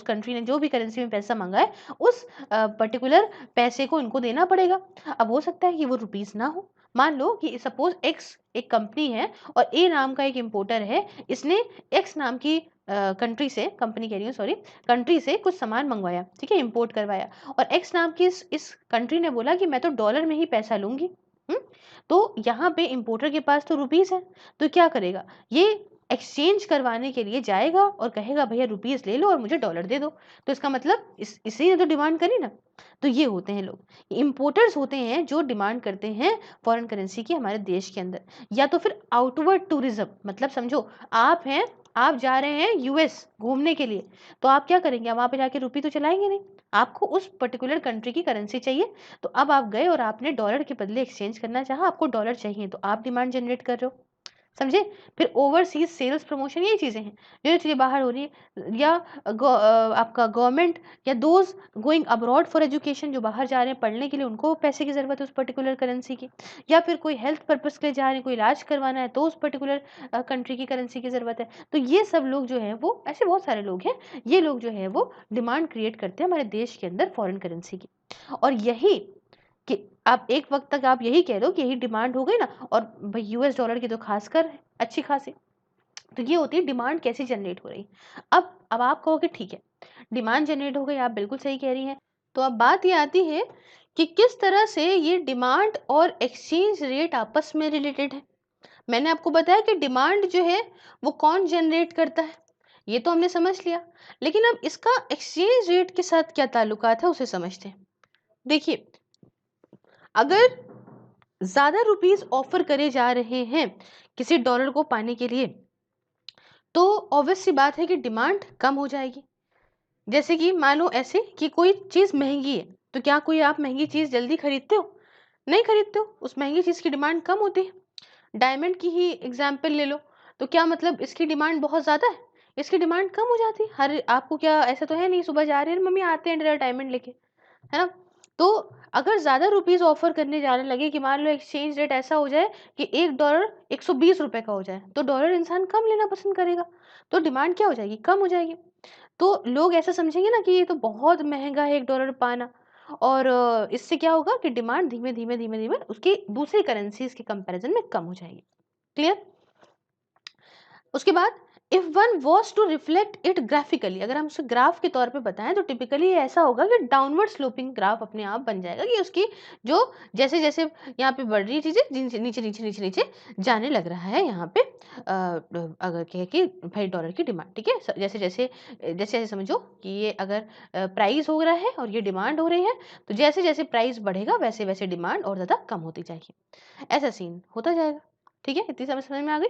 कंट्री ने जो भी करेंसी में पैसा मंगा है, उस पर्टिकुलर पैसे को इनको देना पड़ेगा। अब हो सकता है कि वो रुपीस ना हो। मान लो कि सपोज एक्स एक कंपनी है और ए नाम का एक इम्पोर्टर है, इसने एक्स नाम की कंट्री से, कंपनी कह रही हूँ सॉरी, कंट्री से कुछ सामान मंगवाया, ठीक है, इंपोर्ट करवाया, और एक्स नाम की इस कंट्री ने बोला कि मैं तो डॉलर में ही पैसा लूंगी। हम्म, तो यहाँ पे इंपोर्टर के पास तो रुपीस है, तो क्या करेगा, ये एक्सचेंज करवाने के लिए जाएगा और कहेगा भैया रुपीस ले लो और मुझे डॉलर दे दो। तो इसका मतलब इसी ने तो डिमांड करी ना। तो ये होते हैं लोग, इंपोर्टर्स होते हैं जो डिमांड करते हैं फॉरेन करेंसी की हमारे देश के अंदर। या तो फिर आउटवर्ड टूरिज्म, मतलब समझो आप जा रहे हैं US घूमने के लिए, तो आप क्या करेंगे, वहां पे जाके रुपी तो चलाएंगे नहीं, आपको उस पर्टिकुलर कंट्री की करेंसी चाहिए। तो अब आप गए और आपने डॉलर के बदले एक्सचेंज करना चाहा, आपको डॉलर चाहिए, तो आप डिमांड जनरेट कर रहे हो, समझे? फिर ओवरसीज़ सेल्स प्रमोशन, ये चीज़ें हैं, जो चीज़ें बाहर हो रही है, या आपका गवर्नमेंट या those going abroad for education, जो बाहर जा रहे हैं पढ़ने के लिए, उनको पैसे की ज़रूरत है उस पर्टिकुलर करेंसी की, या फिर कोई हेल्थ पर्पज़ के लिए जा रहे हैं, कोई इलाज करवाना है, तो उस पर्टिकुलर कंट्री की करेंसी की ज़रूरत है। तो ये सब लोग जो हैं वो, ऐसे बहुत सारे लोग हैं, ये लोग जो है वो डिमांड क्रिएट करते हैं हमारे देश के अंदर फॉरेन करेंसी की। और यही कि आप एक वक़्त तक आप यही कह लो कि यही डिमांड हो गई ना, और भई यूएस डॉलर की तो ख़ासकर अच्छी खासी। तो ये होती है डिमांड कैसे जनरेट हो रही। अब आप कहोगे ठीक है, डिमांड जनरेट हो गई, आप बिल्कुल सही कह रही हैं। तो अब बात ये आती है कि किस तरह से ये डिमांड और एक्सचेंज रेट आपस में रिलेटेड है। मैंने आपको बताया कि डिमांड जो है वो कौन जनरेट करता है, ये तो हमने समझ लिया। लेकिन अब इसका एक्सचेंज रेट के साथ क्या ताल्लुकात है उसे समझते हैं। देखिए, अगर ज़्यादा रुपीस ऑफ़र करे जा रहे हैं किसी डॉलर को पाने के लिए, तो ऑब्वियस सी बात है कि डिमांड कम हो जाएगी। जैसे कि मान लो ऐसे कि कोई चीज़ महँगी है, तो क्या कोई आप महँगी चीज़ जल्दी खरीदते हो? नहीं खरीदते हो, उस महँगी चीज़ की डिमांड कम होती है। डायमंड की ही एग्ज़ाम्पल ले लो, तो क्या मतलब इसकी डिमांड बहुत ज़्यादा है? इसकी डिमांड कम हो जाती है। हर आपको क्या ऐसा तो है नहीं, सुबह जा रहे हैं मम्मी आते हैं ज़रा डायमंड लेके, है ना? तो अगर ज़्यादा रुपीस ऑफ़र करने जाने लगे कि मान लो एक्सचेंज रेट ऐसा हो जाए कि $1 ₹120 का हो जाए, तो डॉलर इंसान कम लेना पसंद करेगा। तो डिमांड क्या हो जाएगी? कम हो जाएगी। तो लोग ऐसा समझेंगे ना कि ये तो बहुत महँगा है $1 पाना, और इससे क्या होगा कि डिमांड धीमे-धीमे, धीमे-धीमे उसकी दूसरी करेंसीज़ के कंपैरिज़न में कम हो जाएगी। क्लियर? उसके बाद if one was to reflect it graphically, अगर हम उसे ग्राफ के तौर पे बताएं तो टिपिकली ऐसा होगा कि डाउनवर्ड स्लोपिंग ग्राफ अपने आप बन जाएगा, कि उसकी जो जैसे जैसे यहाँ पे बढ़ रही है चीजें, नीचे नीचे नीचे नीचे नीचे जाने लग रहा है यहाँ पे, अगर कहे कि भाई डॉलर की डिमांड, ठीक है, जैसे जैसे जैसे जैसे समझो कि ये अगर प्राइस हो रहा है और ये डिमांड हो रही है, तो जैसे जैसे प्राइस बढ़ेगा वैसे वैसे डिमांड और ज्यादा कम होती जाएगी, ऐसा सीन होता जाएगा। ठीक है, इतनी समझ समझ में आ गई।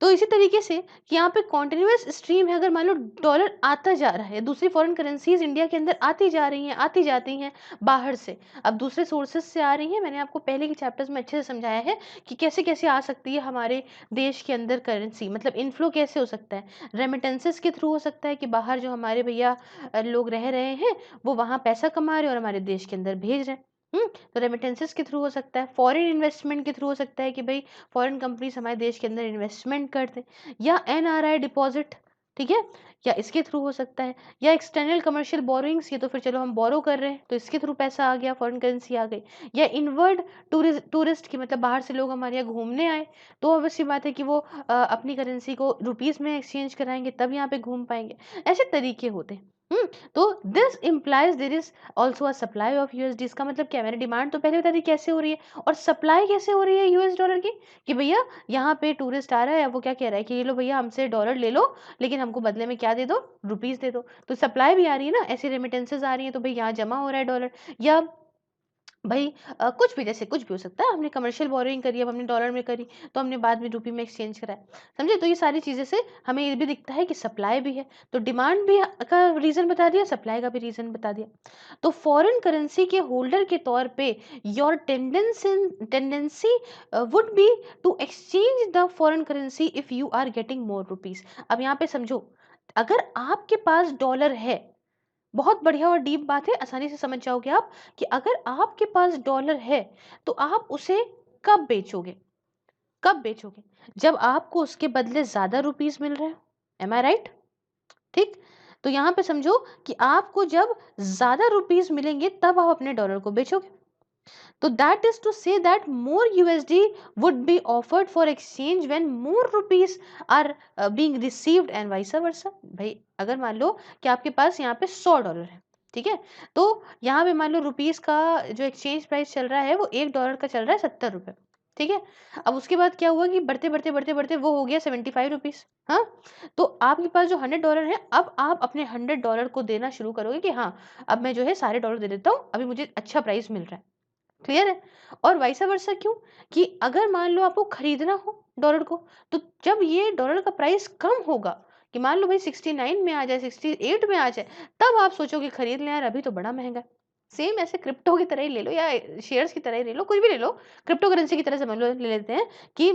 तो इसी तरीके से कि यहाँ पे कॉन्टिन्यूअस स्ट्रीम है, अगर मान लो डॉलर आता जा रहा है, दूसरी फॉरेन करेंसीज इंडिया के अंदर आती जा रही हैं, आती जाती हैं बाहर से, अब दूसरे सोर्सेज से आ रही हैं। मैंने आपको पहले के चैप्टर्स में अच्छे से समझाया है कि कैसे कैसे आ सकती है हमारे देश के अंदर करेंसी, मतलब इनफ्लो कैसे हो सकता है, रेमिटेंसेस के थ्रू हो सकता है कि बाहर जो हमारे भैया लोग रह रहे हैं वो वहाँ पैसा कमा रहे हैं और हमारे देश के अंदर भेज रहे हैं। तो रेमिटेंसेस के थ्रू हो सकता है, फॉरेन इन्वेस्टमेंट के थ्रू हो सकता है कि भाई फॉरेन कंपनीज हमारे देश के अंदर इन्वेस्टमेंट करते हैं, या एनआरआई डिपॉजिट, ठीक है, या इसके थ्रू हो सकता है, या एक्सटर्नल कमर्शियल बोरोइंग्स, ये तो फिर चलो हम बोरो कर रहे हैं तो इसके थ्रू पैसा आ गया, फॉरेन करेंसी आ गई, या इनवर्ड टूरिस्ट की, मतलब बाहर से लोग हमारे यहाँ घूमने आए, तो ऑब्वियसली बात है कि वो अपनी करेंसी को रुपीस में एक्सचेंज कराएंगे तब यहाँ पे घूम पाएंगे। ऐसे तरीके होते हैं। तो this implies there is also a supply of USD. इसका मतलब क्या है, मैंने डिमांड तो पहले बता दी कैसे हो रही है, और सप्लाई कैसे हो रही है यूएस डॉलर की, कि भैया यहाँ पे टूरिस्ट आ रहा है, वो क्या कह रहा है कि ये लो भैया हमसे डॉलर ले लो, लेकिन हमको बदले में क्या दे दो, रुपीस दे दो। तो सप्लाई भी आ रही है ना, ऐसी रेमिटेंसेज आ रही है, तो भाई यहाँ जमा हो रहा है डॉलर, या भाई कुछ भी, जैसे कुछ भी हो सकता है, हमने कमर्शियल बोरोइंग करी, अब हमने डॉलर में करी, तो हमने बाद में रुपये में एक्सचेंज करा है। समझे? तो ये सारी चीज़ें से हमें ये भी दिखता है कि सप्लाई भी है, तो डिमांड भी का रीज़न बता दिया, सप्लाई का भी रीज़न बता दिया। तो फॉरेन करेंसी के होल्डर के तौर पे your tendency would be to exchange the foreign currency if you are getting more rupees. अब यहाँ पे समझो, अगर आपके पास डॉलर है, बहुत बढ़िया और डीप बात है, आसानी से समझ जाओगे आप, कि अगर आपके पास डॉलर है तो आप उसे कब बेचोगे? कब बेचोगे? जब आपको उसके बदले ज्यादा रुपीस मिल रहे हैं। एम आई राइट? ठीक। तो यहाँ पे समझो कि आपको जब ज्यादा रुपीस मिलेंगे तब आप अपने डॉलर को बेचोगे। तो that is to say that more USD would be offered for exchange when more rupees are being received and vice versa। भाई अगर मान लो कि आपके पास यहाँ पे $100 है, ठीक है, तो यहाँ पे मान लो रुपीस का जो एक्सचेंज प्राइस चल रहा है वो $1 का चल रहा है ₹70, ठीक है। अब उसके बाद क्या हुआ कि बढ़ते बढ़ते बढ़ते बढ़ते वो हो गया ₹75। हाँ, तो आपके पास जो $100 है, अब आप अपने $100 को देना शुरू करोगे कि हाँ, अब मैं जो है सारे डॉलर दे देता हूँ, अभी मुझे अच्छा प्राइस मिल रहा है। क्लियर है? और वाइस वर्सा क्यों, कि अगर मान लो आपको खरीदना हो डॉलर को, तो जब ये डॉलर का प्राइस कम होगा, कि मान लो भाई 69 में आ जाए, 68 में आ जाए, तब आप सोचोगे खरीद लें यार, अभी तो बड़ा महंगा है। सेम ऐसे क्रिप्टो की तरह ही ले लो, या शेयर्स की तरह ही ले लो, कुछ भी ले लो, क्रिप्टो करेंसी की तरह समझ लो, ले लेते हैं कि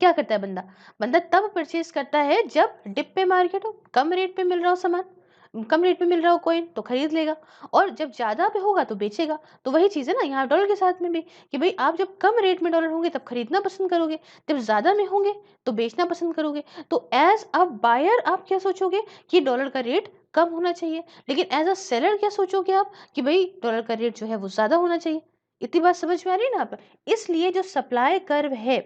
क्या करता है बंदा? बंदा तब परचेज करता है जब डिप पे मार्केट हो, कम रेट पे मिल रहा हो सामान, कम रेट पे मिल रहा हो कॉइन तो खरीद लेगा, और जब ज़्यादा पे होगा तो बेचेगा। तो वही चीज़ है ना यहाँ डॉलर के साथ में भी, कि भई आप जब कम रेट में डॉलर होंगे तब खरीदना पसंद करोगे, जब ज़्यादा में होंगे तो बेचना पसंद करोगे। तो एज़ अ बायर आप क्या सोचोगे कि डॉलर का रेट कम होना चाहिए, लेकिन एज़ अ सेलर क्या सोचोगे आप कि भई डॉलर का रेट जो है वो ज़्यादा होना चाहिए। इतनी बात समझ में आ रही है ना आप? इसलिए जो सप्लाई कर्व है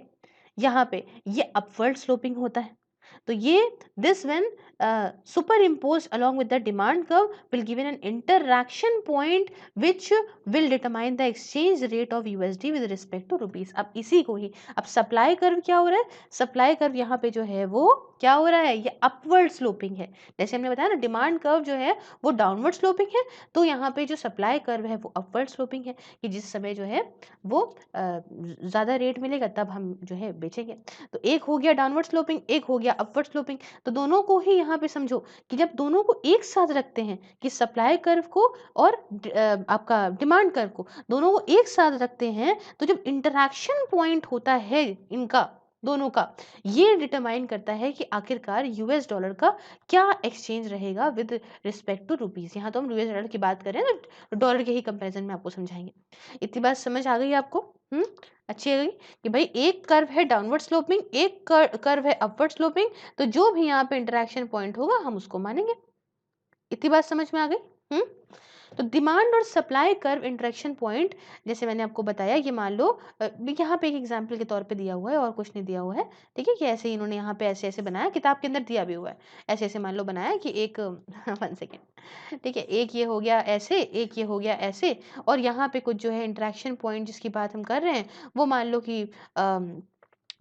यहाँ पे ये अपवर्ड स्लोपिंग होता है। तो ये this when super impose along with the demand curve will given an interaction point which will determine the exchange rate of USD with respect to rupees. अब इसी को ही अब सप्लाई कर्व क्या हो रहा है, सप्लाई कर्व यहाँ पे जो है वो क्या हो रहा है, ये अपवर्ड स्लोपिंग है। जैसे हमने बताया ना डिमांड कर्व जो है वो डाउनवर्ड स्लोपिंग है, तो यहाँ पे जो सप्लाई कर्व है वो अपवर्ड स्लोपिंग है, कि जिस समय जो है वो ज़्यादा रेट मिलेगा तब हम जो है बेचेंगे। तो एक हो गया डाउनवर्ड स्लोपिंग, एक हो गया अपवर्ड स्लोपिंग। तो दोनों को ही यहाँ पे समझो कि जब दोनों को एक साथ रखते हैं कि सप्लाई कर्व को और आपका डिमांड कर्व को दोनों को एक साथ रखते हैं, तो जब इंटरैक्शन पॉइंट होता है इनका दोनों का, ये डिटरमाइन करता है कि आखिरकार यूएस डॉलर का क्या एक्सचेंज रहेगा विद रिस्पेक्ट टू रुपीस। यहाँ तो हम यूएस डॉलर की बात कर रहे हैं तो डॉलर के ही कंपैरिजन में आपको समझाएंगे। इतनी बात समझ आ गई आपको? अच्छी आ गई कि भाई एक कर्व है डाउनवर्ड स्लोपिंग, एक कर्व है अपवर्ड स्लोपिंग, तो जो भी यहाँ पे इंटरेक्शन पॉइंट होगा हम उसको मानेंगे। इतनी बात समझ में आ गई? तो डिमांड और सप्लाई कर्व इंटरेक्शन पॉइंट, जैसे मैंने आपको बताया, ये मान लो यहाँ पे एक एग्जांपल के तौर पे दिया हुआ है और कुछ नहीं दिया हुआ है, ठीक है, कि ऐसे ही इन्होंने यहाँ पे ऐसे ऐसे बनाया, किताब के अंदर दिया भी हुआ है, ऐसे ऐसे मान लो बनाया कि एक 1 सेकेंड, ठीक है, एक ये हो गया ऐसे, एक ये हो गया ऐसे, और यहाँ पे कुछ जो है इंटरेक्शन पॉइंट जिसकी बात हम कर रहे हैं वो मान लो कि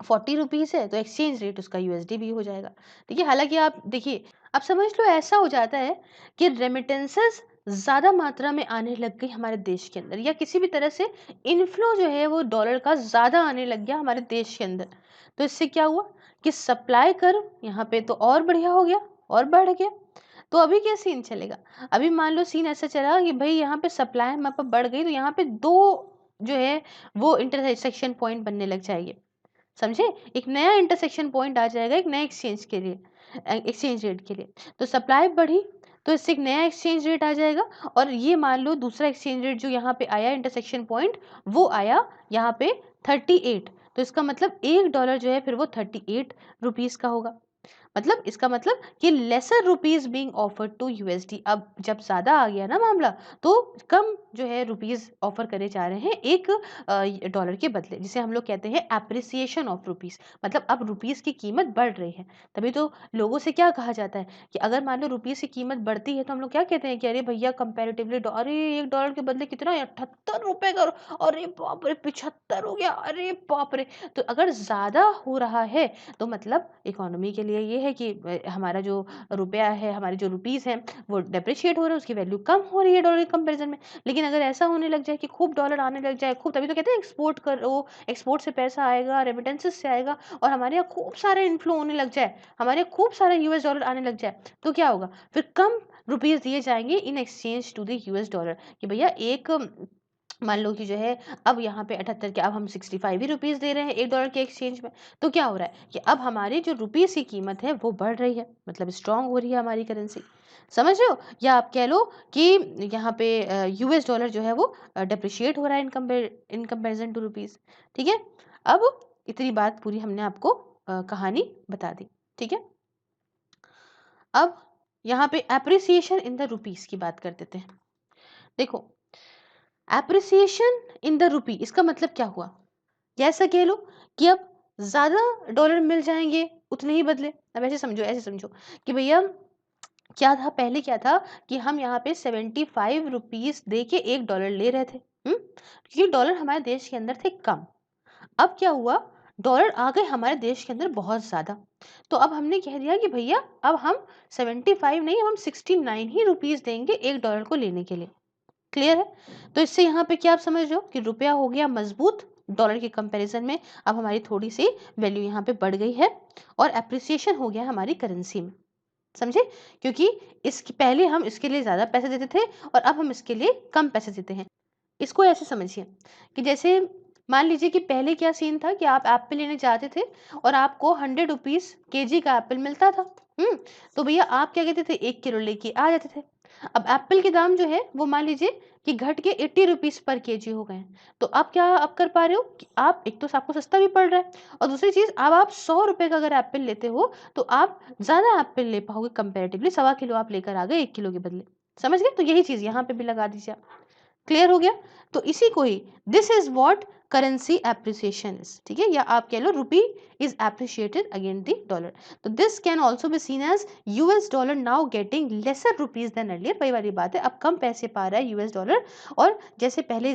40 रुपीज़ है, तो एक्सचेंज रेट उसका यूएसडी भी हो जाएगा। ठीक है, हालांकि आप देखिए, अब समझ लो ऐसा हो जाता है कि रेमिटेंसेस ज़्यादा मात्रा में आने लग गई हमारे देश के अंदर, या किसी भी तरह से इनफ्लो जो है वो डॉलर का ज़्यादा आने लग गया हमारे देश के अंदर। तो इससे क्या हुआ कि सप्लाई कर्व यहाँ पे तो और बढ़िया हो गया और बढ़ गया। तो अभी क्या सीन चलेगा? अभी मान लो सीन ऐसा चला कि भाई यहाँ पे सप्लाई हमारे पास बढ़ गई, तो यहाँ पे 2 जो है वो इंटरसेक्शन पॉइंट बनने लग जाएंगे। समझे? एक नया इंटरसेक्शन पॉइंट आ जाएगा एक नए एक्सचेंज के लिए, एक्सचेंज रेट के लिए। तो सप्लाई बढ़ी तो इससे एक नया एक्सचेंज रेट आ जाएगा, और ये मान लो दूसरा एक्सचेंज रेट जो यहाँ पे आया इंटरसेक्शन पॉइंट, वो आया यहाँ पे 38। तो इसका मतलब $1 जो है फिर वो 38 रुपीस का होगा। मतलब इसका मतलब कि lesser rupees being offered to USD. अब जब ज्यादा आ गया ना मामला, तो कम जो है रुपीज ऑफर करे जा रहे हैं एक डॉलर के बदले, जिसे हम लोग कहते हैं एप्रिसिएशन ऑफ रुपीज। मतलब अब रुपीज की कीमत बढ़ रही है। तभी तो लोगों से क्या कहा जाता है कि अगर मान लो रुपीज की कीमत बढ़ती है तो हम लोग क्या कहते हैं कि अरे भैया कंपैरेटिवली अरे $1 के बदले कितना 78 रुपए का, अरे बाप रे 75 हो गया, अरे बाप रे। तो अगर ज्यादा हो रहा है तो मतलब इकोनॉमी के लिए ये है कि हमारा जो रुपया है, हमारे जो रुपीस हैं वो डेप्रिशिएट हो रहा है, उसकी वैल्यू कम हो रही है डॉलर के कंपैरिजन में। लेकिन अगर ऐसा होने लग जाए कि खूब डॉलर आने लग जाए खूब, तभी तो कहते हैं एक्सपोर्ट करो, एक्सपोर्ट से पैसा आएगा, रेमिटेंसेस से आएगा, और हमारे यहाँ खूब सारा इन्फ्लो होने लग जाए, हमारे यहाँ खूब सारा यूएस डॉलर आने लग जाए, तो क्या होगा? फिर कम रुपीस दिए जाएंगे in exchange to the US dollar, कि भैया एक मान लो कि जो है अब यहाँ पे 78 के अब हम 65 ही रुपीस दे रहे हैं $1 के एक्सचेंज में। तो क्या हो रहा है कि अब हमारी जो रुपीस की कीमत है वो बढ़ रही है, मतलब स्ट्रांग हो रही है हमारी करेंसी। समझ रहे हो? या आप कह लो कि यहाँ पे यूएस डॉलर जो है वो डेप्रिशिएट हो रहा है इन कंपेरिजन टू रुपीस। ठीक है, अब इतनी बात पूरी हमने आपको कहानी बता दी। ठीक है, अब यहाँ पे एप्रिसिएशन इन द रुपीस की बात कर देते हैं। देखो, एप्रिसिएशन इन द रुपी, इसका मतलब क्या हुआ? या ऐसा कह लो कि अब ज्यादा डॉलर मिल जाएंगे उतने ही बदले। अब ऐसे समझो कि भैया क्या था, पहले क्या था कि हम यहाँ पे 75 रुपीज दे के $1 ले रहे थे, क्योंकि डॉलर हमारे देश के अंदर थे कम। अब क्या हुआ, डॉलर आ गए हमारे देश के अंदर बहुत ज्यादा। तो अब हमने कह दिया कि भैया अब हम 75 नहीं, अब हम 69 ही रुपीज देंगे $1 को लेने के लिए। क्लियर है? तो इससे यहाँ पे क्या आप समझ रहे हो कि रुपया हो गया मजबूत डॉलर के कंपैरिजन में, अब हमारी थोड़ी सी वैल्यू यहाँ पे बढ़ गई है, और एप्रिसिएशन हो गया हमारी करेंसी में। समझे? क्योंकि इसके पहले हम इसके लिए ज्यादा पैसे देते थे और अब हम इसके लिए कम पैसे देते हैं। इसको ऐसे समझिए कि जैसे मान लीजिए कि पहले क्या सीन था कि आप एप्पल लेने जाते थे और आपको 100 रुपीज़ केजी का एप्पल मिलता था। तो भैया आप क्या कहते थे, 1 किलो लेके आ जाते थे। अब एप्पल के दाम जो है वो मान लीजिए कि घट के 80 रुपीज़ पर केजी हो गए हैं। तो आप क्या आप कर पा रहे हो कि आप एक तो आपको सस्ता भी पड़ रहा है और दूसरी चीज़ अब आप 100 रुपए का अगर एप्पल लेते हो तो आप ज़्यादा एप्पल ले पाओगे कंपैरेटिवली, सवा किलो आप लेकर आ गए 1 किलो के बदले। समझ गए? तो यही चीज़ यहाँ पे भी लगा दीजिए आप। क्लियर हो गया? तो इसी को ही this is what currency appreciation is, ठीक है, या आप कह लो rupee is appreciated against the dollar. तो this can also be seen as US dollar now getting lesser rupees than earlier. वही वाली बात है, अब कम पैसे पा रहा है यूएस डॉलर, और जैसे पहले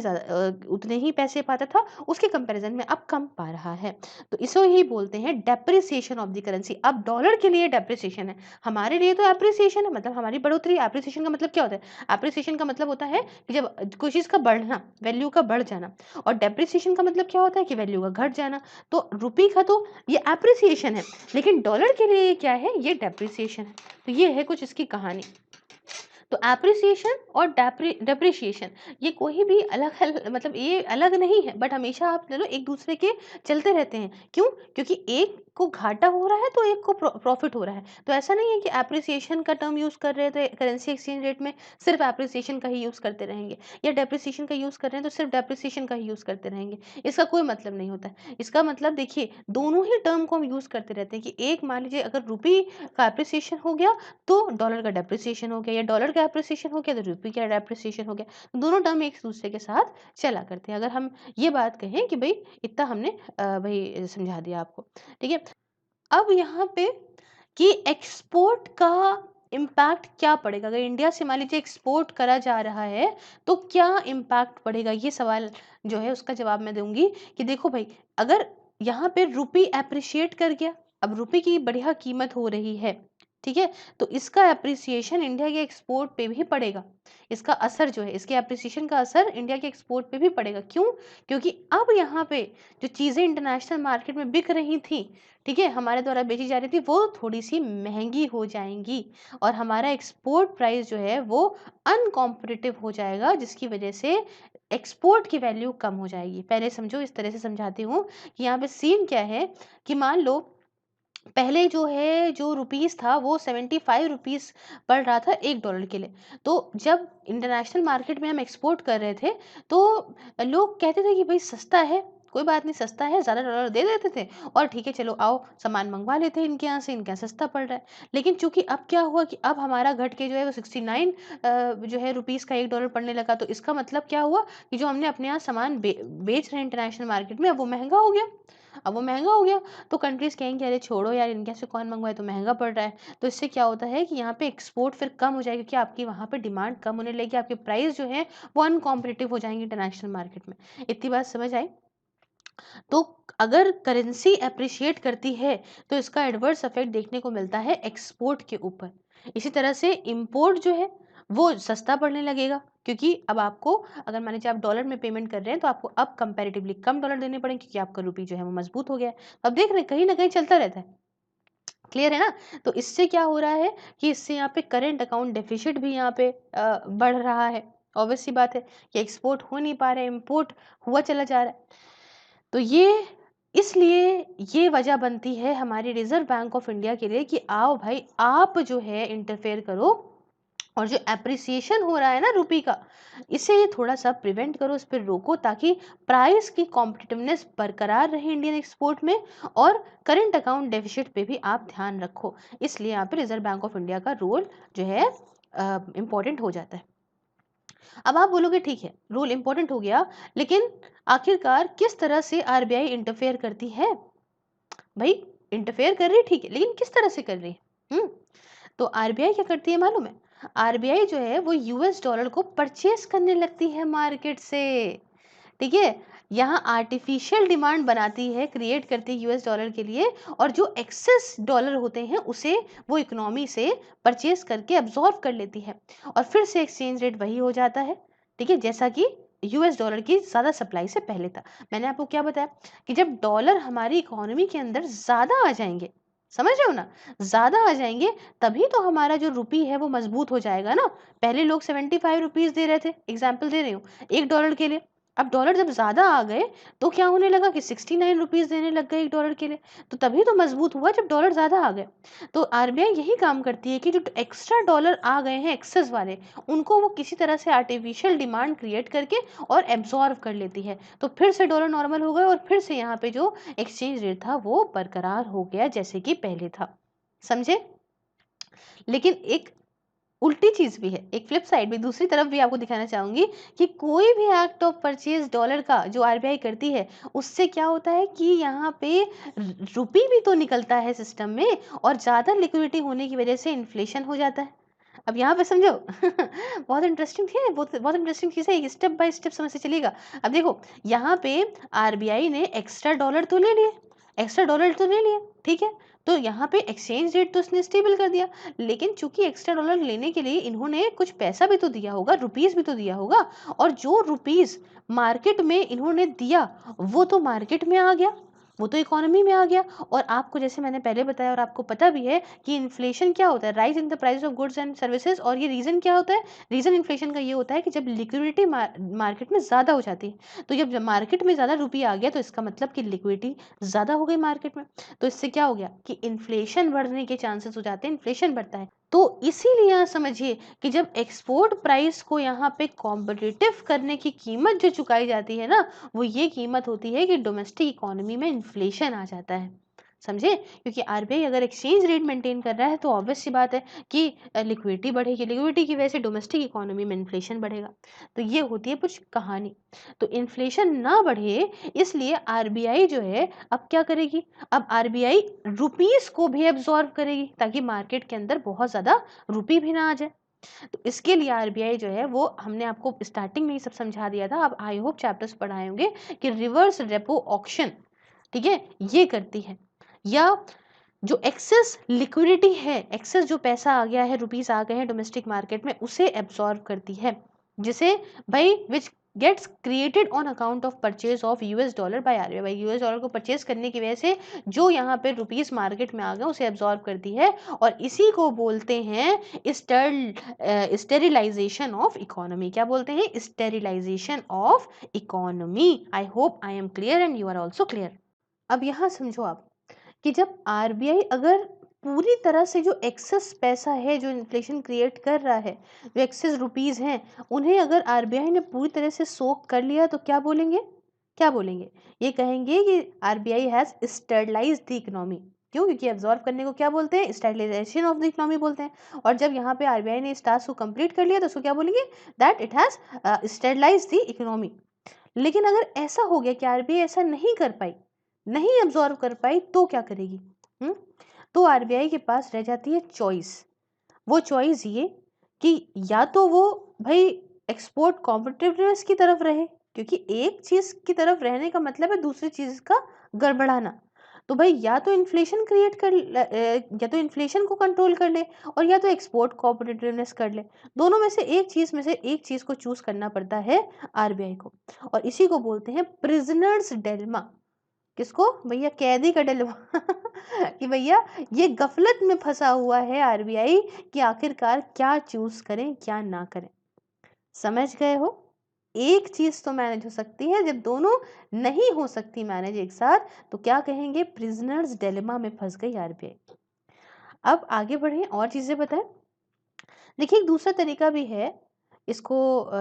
उतने ही पैसे पाता था उसके कंपैरिजन में अब कम पा रहा है। तो इसको ही बोलते हैं डेप्रिसिएशन ऑफ द करेंसी। अब डॉलर के लिए डेप्रिसिएशन है, हमारे लिए तो एप्रिसिएशन है, मतलब हमारी बढ़ोतरी। एप्रिसिएशन का मतलब क्या होता है? एप्रिसिएशन का मतलब होता है कि जब कोई चीज़ का बढ़ना, वैल्यू का बढ़ जाना, और डेप्रिसिएशन का मतलब क्या होता है कि वैल्यू का घट जाना। तो रुपये का तो ये एप्रिसिएशन है, लेकिन डॉलर के लिए क्या है? ये डेप्रिसिएशन है। तो ये है कुछ इसकी कहानी। तो एप्रिसिएशन और डेप्रिसिएशन ये कोई भी मतलब ये अलग नहीं है, बट हमेशा आप ले लो एक दूसरे के चलते रहते हैं। क्यों? क्योंकि एक को घाटा हो रहा है तो एक को प्रॉफिट हो रहा है। तो ऐसा नहीं है कि एप्रिसिएशन का टर्म यूज कर रहे हैं तो करेंसी एक्सचेंज रेट में सिर्फ एप्रिसिएशन का ही यूज करते रहेंगे, या डेप्रिसिएशन का यूज कर रहे हैं तो सिर्फ डेप्रिसिएशन का ही यूज करते रहेंगे। इसका कोई मतलब नहीं होता है। इसका मतलब देखिए, दोनों ही टर्म को हम यूज करते रहते हैं कि एक मान लीजिए अगर रुपी का एप्रिसिएशन हो गया तो डॉलर का डेप्रिसिएशन हो गया, या डॉलर का एप्रिसिएशन हो गया तो रुपये का डेप्रिसिएशन हो गया। दोनों टर्म एक दूसरे के साथ चला करते हैं। अगर हम ये बात कहें कि भाई इतना हमने भाई समझा दिया आपको, ठीक है। अब यहाँ पे कि एक्सपोर्ट का इम्पैक्ट क्या पड़ेगा, अगर इंडिया से मान लीजिए एक्सपोर्ट करा जा रहा है तो क्या इम्पैक्ट पड़ेगा, ये सवाल जो है उसका जवाब मैं दूंगी कि देखो भाई, अगर यहाँ पे रुपी एप्रिशिएट कर गया, अब रुपये की बढ़िया कीमत हो रही है, ठीक है, तो इसका एप्रिसिएशन इंडिया के एक्सपोर्ट पे भी पड़ेगा। इसका असर जो है, इसके एप्रिसिएशन का असर इंडिया के एक्सपोर्ट पे भी पड़ेगा। क्यों? क्योंकि अब यहाँ पे जो चीज़ें इंटरनेशनल मार्केट में बिक रही थी, ठीक है, हमारे द्वारा बेची जा रही थी, वो थोड़ी सी महंगी हो जाएंगी और हमारा एक्सपोर्ट प्राइस जो है वो अनकॉम्पिटिटिव हो जाएगा, जिसकी वजह से एक्सपोर्ट की वैल्यू कम हो जाएगी। पहले समझो, इस तरह से समझाती हूँ कि यहाँ पे सीन क्या है कि मान लो पहले जो है जो रुपीस था वो 75 रुपीस पड़ रहा था $1 के लिए। तो जब इंटरनेशनल मार्केट में हम एक्सपोर्ट कर रहे थे तो लोग कहते थे कि भाई सस्ता है, कोई बात नहीं, सस्ता है, ज़्यादा डॉलर दे देते थे और ठीक है चलो आओ सामान मंगवा लेते हैं इनके यहाँ से, इनके यहाँ सस्ता पड़ रहा है। लेकिन चूंकि अब क्या हुआ कि अब हमारा घट के जो है वो 69 जो है रुपीस का $1 पड़ने लगा, तो इसका मतलब क्या हुआ कि जो हमने अपने यहाँ सामान बेच रहे हैं इंटरनेशनल मार्केट में, अब वो महंगा हो गया। अब वो महंगा हो गया तो कंट्रीज कहेंगे अरे छोड़ो यार, इनके से कौन मंगवाए, तो महंगा पड़ रहा है। तो इससे क्या होता है कि यहाँ पे एक्सपोर्ट फिर कम हो जाएगा, क्योंकि आपकी वहाँ पे डिमांड कम होने लगेगी, आपके प्राइस जो है वो अनकॉम्पिटिटिव हो जाएंगे इंटरनेशनल मार्केट में। इतनी बात समझ आई? तो अगर करेंसी अप्रिशिएट करती है तो इसका एडवर्स इफेक्ट देखने को मिलता है एक्सपोर्ट के ऊपर। इसी तरह से इंपोर्ट जो है वो सस्ता पड़ने लगेगा, क्योंकि अब आपको अगर मान लीजिए आप डॉलर में पेमेंट कर रहे हैं तो आपको अब कंपैरेटिवली कम डॉलर देने पड़ेंगे, क्योंकि आपका रुपये जो है वो मजबूत हो गया है। अब देख रहे हैं कहीं ना कहीं चलता रहता है। क्लियर है ना? तो इससे क्या हो रहा है कि इससे यहाँ पे करेंट अकाउंट डेफिसिट भी यहाँ पे बढ़ रहा है। ऑब्वियस सी बात है कि एक्सपोर्ट हो नहीं पा रहा है, इम्पोर्ट हुआ चला जा रहा है। तो ये इसलिए ये वजह बनती है हमारी रिजर्व बैंक ऑफ इंडिया के लिए कि आओ भाई आप जो है इंटरफेयर करो, और जो एप्रिसिएशन हो रहा है ना रुपये का, इसे थोड़ा सा प्रिवेंट करो, इस पर रोको, ताकि प्राइस की कॉम्पिटिटिवनेस बरकरार रहे इंडियन एक्सपोर्ट में, और करंट अकाउंट डेफिसिट पे भी आप ध्यान रखो। इसलिए यहाँ पे रिजर्व बैंक ऑफ इंडिया का रोल जो है इम्पोर्टेंट हो जाता है। अब आप बोलोगे ठीक है रूल इंपॉर्टेंट हो गया, लेकिन आखिरकार किस तरह से आरबीआई इंटरफेयर करती है? भाई इंटरफेयर कर रही है ठीक है, लेकिन किस तरह से कर रही है? तो आरबीआई क्या करती है मालूम है? आरबीआई जो है वो यूएस डॉलर को परचेस करने लगती है मार्केट से, ठीक है। यहाँ आर्टिफिशियल डिमांड बनाती है, क्रिएट करती है यूएस डॉलर के लिए, और जो एक्सेस डॉलर होते हैं उसे वो इकोनॉमी से परचेस करके अब्जॉर्व कर लेती है, और फिर से एक्सचेंज रेट वही हो जाता है, ठीक है, जैसा कि यूएस डॉलर की ज़्यादा सप्लाई से पहले था। मैंने आपको क्या बताया कि जब डॉलर हमारी इकोनॉमी के अंदर ज़्यादा आ जाएंगे, समझ रहे हो ना, ज़्यादा आ जाएंगे, तभी तो हमारा जो रुपी है वो मजबूत हो जाएगा ना। पहले लोग 75 रुपीज़ दे रहे थे, एग्जाम्पल दे रही हूँ $1 के लिए, अब डॉलर जब ज़्यादा आ गए तो क्या होने लगा कि 69 रुपीज़ देने लग गए 1 डॉलर के लिए, तो तभी तो मजबूत हुआ जब डॉलर ज़्यादा आ गए। तो आरबीआई यही काम करती है कि जो एक्स्ट्रा डॉलर आ गए हैं एक्सेस वाले, उनको वो किसी तरह से आर्टिफिशियल डिमांड क्रिएट करके और एब्जॉर्व कर लेती है। तो फिर से डॉलर नॉर्मल हो गए और फिर से यहाँ पे जो एक्सचेंज रेट था वो बरकरार हो गया जैसे कि पहले था। समझे? लेकिन एक उल्टी चीज़ भी है, एक फ्लिप साइड भी, दूसरी तरफ भी आपको दिखाना चाहूँगी कि कोई भी एक्ट ऑफ परचेज़ डॉलर का जो आरबीआई करती है, उससे क्या होता है कि यहाँ पे रुपी भी तो निकलता है सिस्टम में और ज़्यादा लिक्विडिटी होने की वजह से इन्फ्लेशन हो जाता है। अब यहाँ पे समझो बहुत इंटरेस्टिंग है, बहुत बहुत इंटरेस्टिंग चीज़ है, स्टेप बाय स्टेप समझते चलिएगा। अब देखो, यहाँ पे आरबीआई ने एक्स्ट्रा डॉलर तो ले लिए, एक्स्ट्रा डॉलर तो ले लिए, ठीक है? तो यहाँ पे एक्सचेंज रेट तो उसने स्टेबल कर दिया, लेकिन चूंकि एक्स्ट्रा डॉलर लेने के लिए इन्होंने कुछ पैसा भी तो दिया होगा, रुपीस भी तो दिया होगा, और जो रुपीस मार्केट में इन्होंने दिया वो तो मार्केट में आ गया, वो तो इकोनॉमी में आ गया। और आपको जैसे मैंने पहले बताया और आपको पता भी है कि इन्फ्लेशन क्या होता है, rise in the price of goods and services, और ये रीजन क्या होता है, रीजन इन्फ्लेशन का ये होता है कि जब लिक्विडिटी मार्केट में ज़्यादा हो जाती है, तो जब मार्केट में ज़्यादा रुपया आ गया तो इसका मतलब कि लिक्विडिटी ज़्यादा हो गई मार्केट में, तो इससे क्या हो गया कि इन्फ्लेशन बढ़ने के चांसेस हो जाते हैं, इन्फ्लेशन बढ़ता है। तो इसीलिए यहाँ समझिए कि जब एक्सपोर्ट प्राइस को यहाँ पे कॉम्पिटिटिव करने की कीमत जो चुकाई जाती है ना, वो ये कीमत होती है कि डोमेस्टिक इकोनॉमी में इन्फ्लेशन आ जाता है। समझे? क्योंकि आरबीआई अगर एक्सचेंज रेट मेंटेन कर रहा है तो ऑब्वियस सी बात है कि लिक्विडिटी बढ़ेगी, लिक्विडिटी की वजह से डोमेस्टिक इकोनॉमी में इन्फ्लेशन बढ़ेगा। तो ये होती है कुछ कहानी। तो इन्फ्लेशन ना बढ़े इसलिए आरबीआई जो है अब क्या करेगी, अब आरबीआई रुपीस को भी एब्जॉर्व करेगी ताकि मार्केट के अंदर बहुत ज्यादा रुपी भी ना आ जाए। तो इसके लिए आरबीआई जो है वो हमने आपको स्टार्टिंग में ही सब समझा दिया था, अब आई होप चैप्टर्स पढ़ाए होंगे कि रिवर्स रेपो ऑक्शन, ठीक है, ये करती है, या जो एक्सेस लिक्विडिटी है, एक्सेस जो पैसा आ गया है, रुपीस आ गए हैं डोमेस्टिक मार्केट में, उसे एब्सॉर्ब करती है, जिसे भाई which gets created on account of purchase of US dollar by RBI, भाई यूएस डॉलर को परचेज करने की वजह से जो यहाँ पे रुपीस मार्केट में आ गए उसे एब्सॉर्ब करती है, और इसी को बोलते हैं स्टेरिलाइजेशन ऑफ इकोनॉमी। क्या बोलते हैं? Sterilisation of economy. I hope I am clear and you are also clear. अब यहाँ समझो आप कि जब आरबीआई अगर पूरी तरह से जो एक्सेस पैसा है जो इन्फ्लेशन क्रिएट कर रहा है, जो एक्सेस रुपीस हैं, उन्हें अगर आरबीआई ने पूरी तरह से सोक कर लिया तो क्या बोलेंगे, क्या बोलेंगे? ये कहेंगे कि RBI has stabilised the economy. क्यों? क्योंकि एब्जॉर्ब करने को क्या बोलते हैं? स्टेबलाइजेशन ऑफ द इकोनॉमी बोलते हैं। और जब यहाँ पे आरबीआई ने इस टास्क को कंप्लीट कर लिया तो उसको क्या बोलेंगे? That it has stabilised the economy. लेकिन अगर ऐसा हो गया कि आरबीआई ऐसा नहीं कर पाई, नहीं एब्जॉर्व कर पाई, तो क्या करेगी? हम्म तो आरबीआई के पास रह जाती है चॉइस। वो चॉइस ये कि या तो वो भाई एक्सपोर्ट कॉम्पिटिटिवनेस की तरफ रहे, क्योंकि एक चीज की तरफ रहने का मतलब है दूसरी चीज का गड़बड़ाना। तो भाई या तो इन्फ्लेशन क्रिएट कर या तो इन्फ्लेशन को कंट्रोल कर ले, और या तो एक्सपोर्ट कॉम्पिटिटिवनेस कर ले। दोनों में से एक चीज को चूज करना पड़ता है आरबीआई को, और इसी को बोलते हैं प्रिजनर्स डिलेमा। किसको? भैया कैदी का डिलेमा कि भैया ये गफलत में फंसा हुआ है आरबीआई कि आखिरकार क्या चूज करें क्या ना करें। समझ गए हो? एक चीज तो मैनेज हो सकती है, जब दोनों नहीं हो सकती मैनेज एक साथ तो क्या कहेंगे? प्रिजनर्स डिलेमा में फंस गई आरबीआई। अब आगे बढ़े और चीजें बताएं। देखिए एक दूसरा तरीका भी है इसको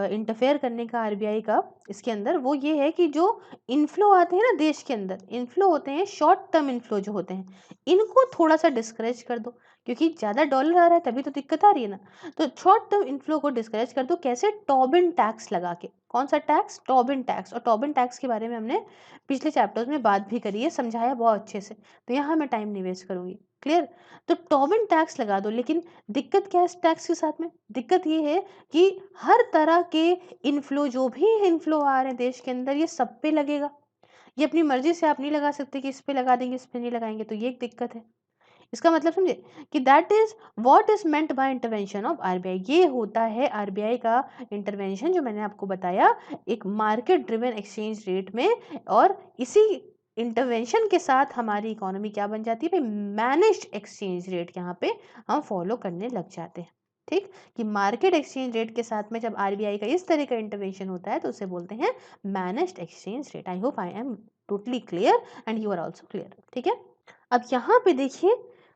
इंटरफेयर करने का आरबीआई का इसके अंदर, वो ये है कि जो इनफ्लो आते हैं ना देश के अंदर, इनफ्लो होते हैं शॉर्ट टर्म इनफ्लो जो होते हैं, इनको थोड़ा सा डिस्करेज कर दो, क्योंकि ज़्यादा डॉलर आ रहा है तभी तो दिक्कत आ रही है ना। तो शॉर्ट टर्म इनफ्लो को डिस्करेज कर दो। कैसे? टॉबिन टैक्स लगा के। कौन सा टैक्स? Tobin tax. और टॉबिन टैक्स के बारे में हमने पिछले चैप्टर्स में बात भी करी है, समझाया बहुत अच्छे से, तो यहाँ मैं टाइम नहीं वेस्ट करूंगी। क्लियर? तो टॉबिन टैक्स लगा दो, लेकिन दिक्कत क्या है इस टैक्स के साथ में? दिक्कत ये है कि हर तरह के इनफ्लो, जो भी इनफ्लो आ रहे हैं देश के अंदर, ये सब पे लगेगा। ये अपनी मर्जी से आप नहीं लगा सकते कि इस पे लगा देंगे इस पे नहीं लगाएंगे, तो ये एक दिक्कत है। इसका मतलब समझे कि that is what is meant by intervention of RBI. ये होता है आरबीआई का इंटरवेंशन जो मैंने आपको बताया एक मार्केट ड्रिवन एक्सचेंज रेट में, और इसी इंटरवेंशन के साथ हमारी इकोनॉमी क्या बन जाती है? मैनेज्ड एक्सचेंज रेट यहाँ पे हम फॉलो करने लग जाते हैं। ठीक, कि मार्केट एक्सचेंज रेट के साथ में जब आरबीआई का इस तरह का इंटरवेंशन होता है तो उसे बोलते हैं managed exchange rate. I hope I am totally clear and you are also clear. ठीक है, अब यहाँ पे देखिए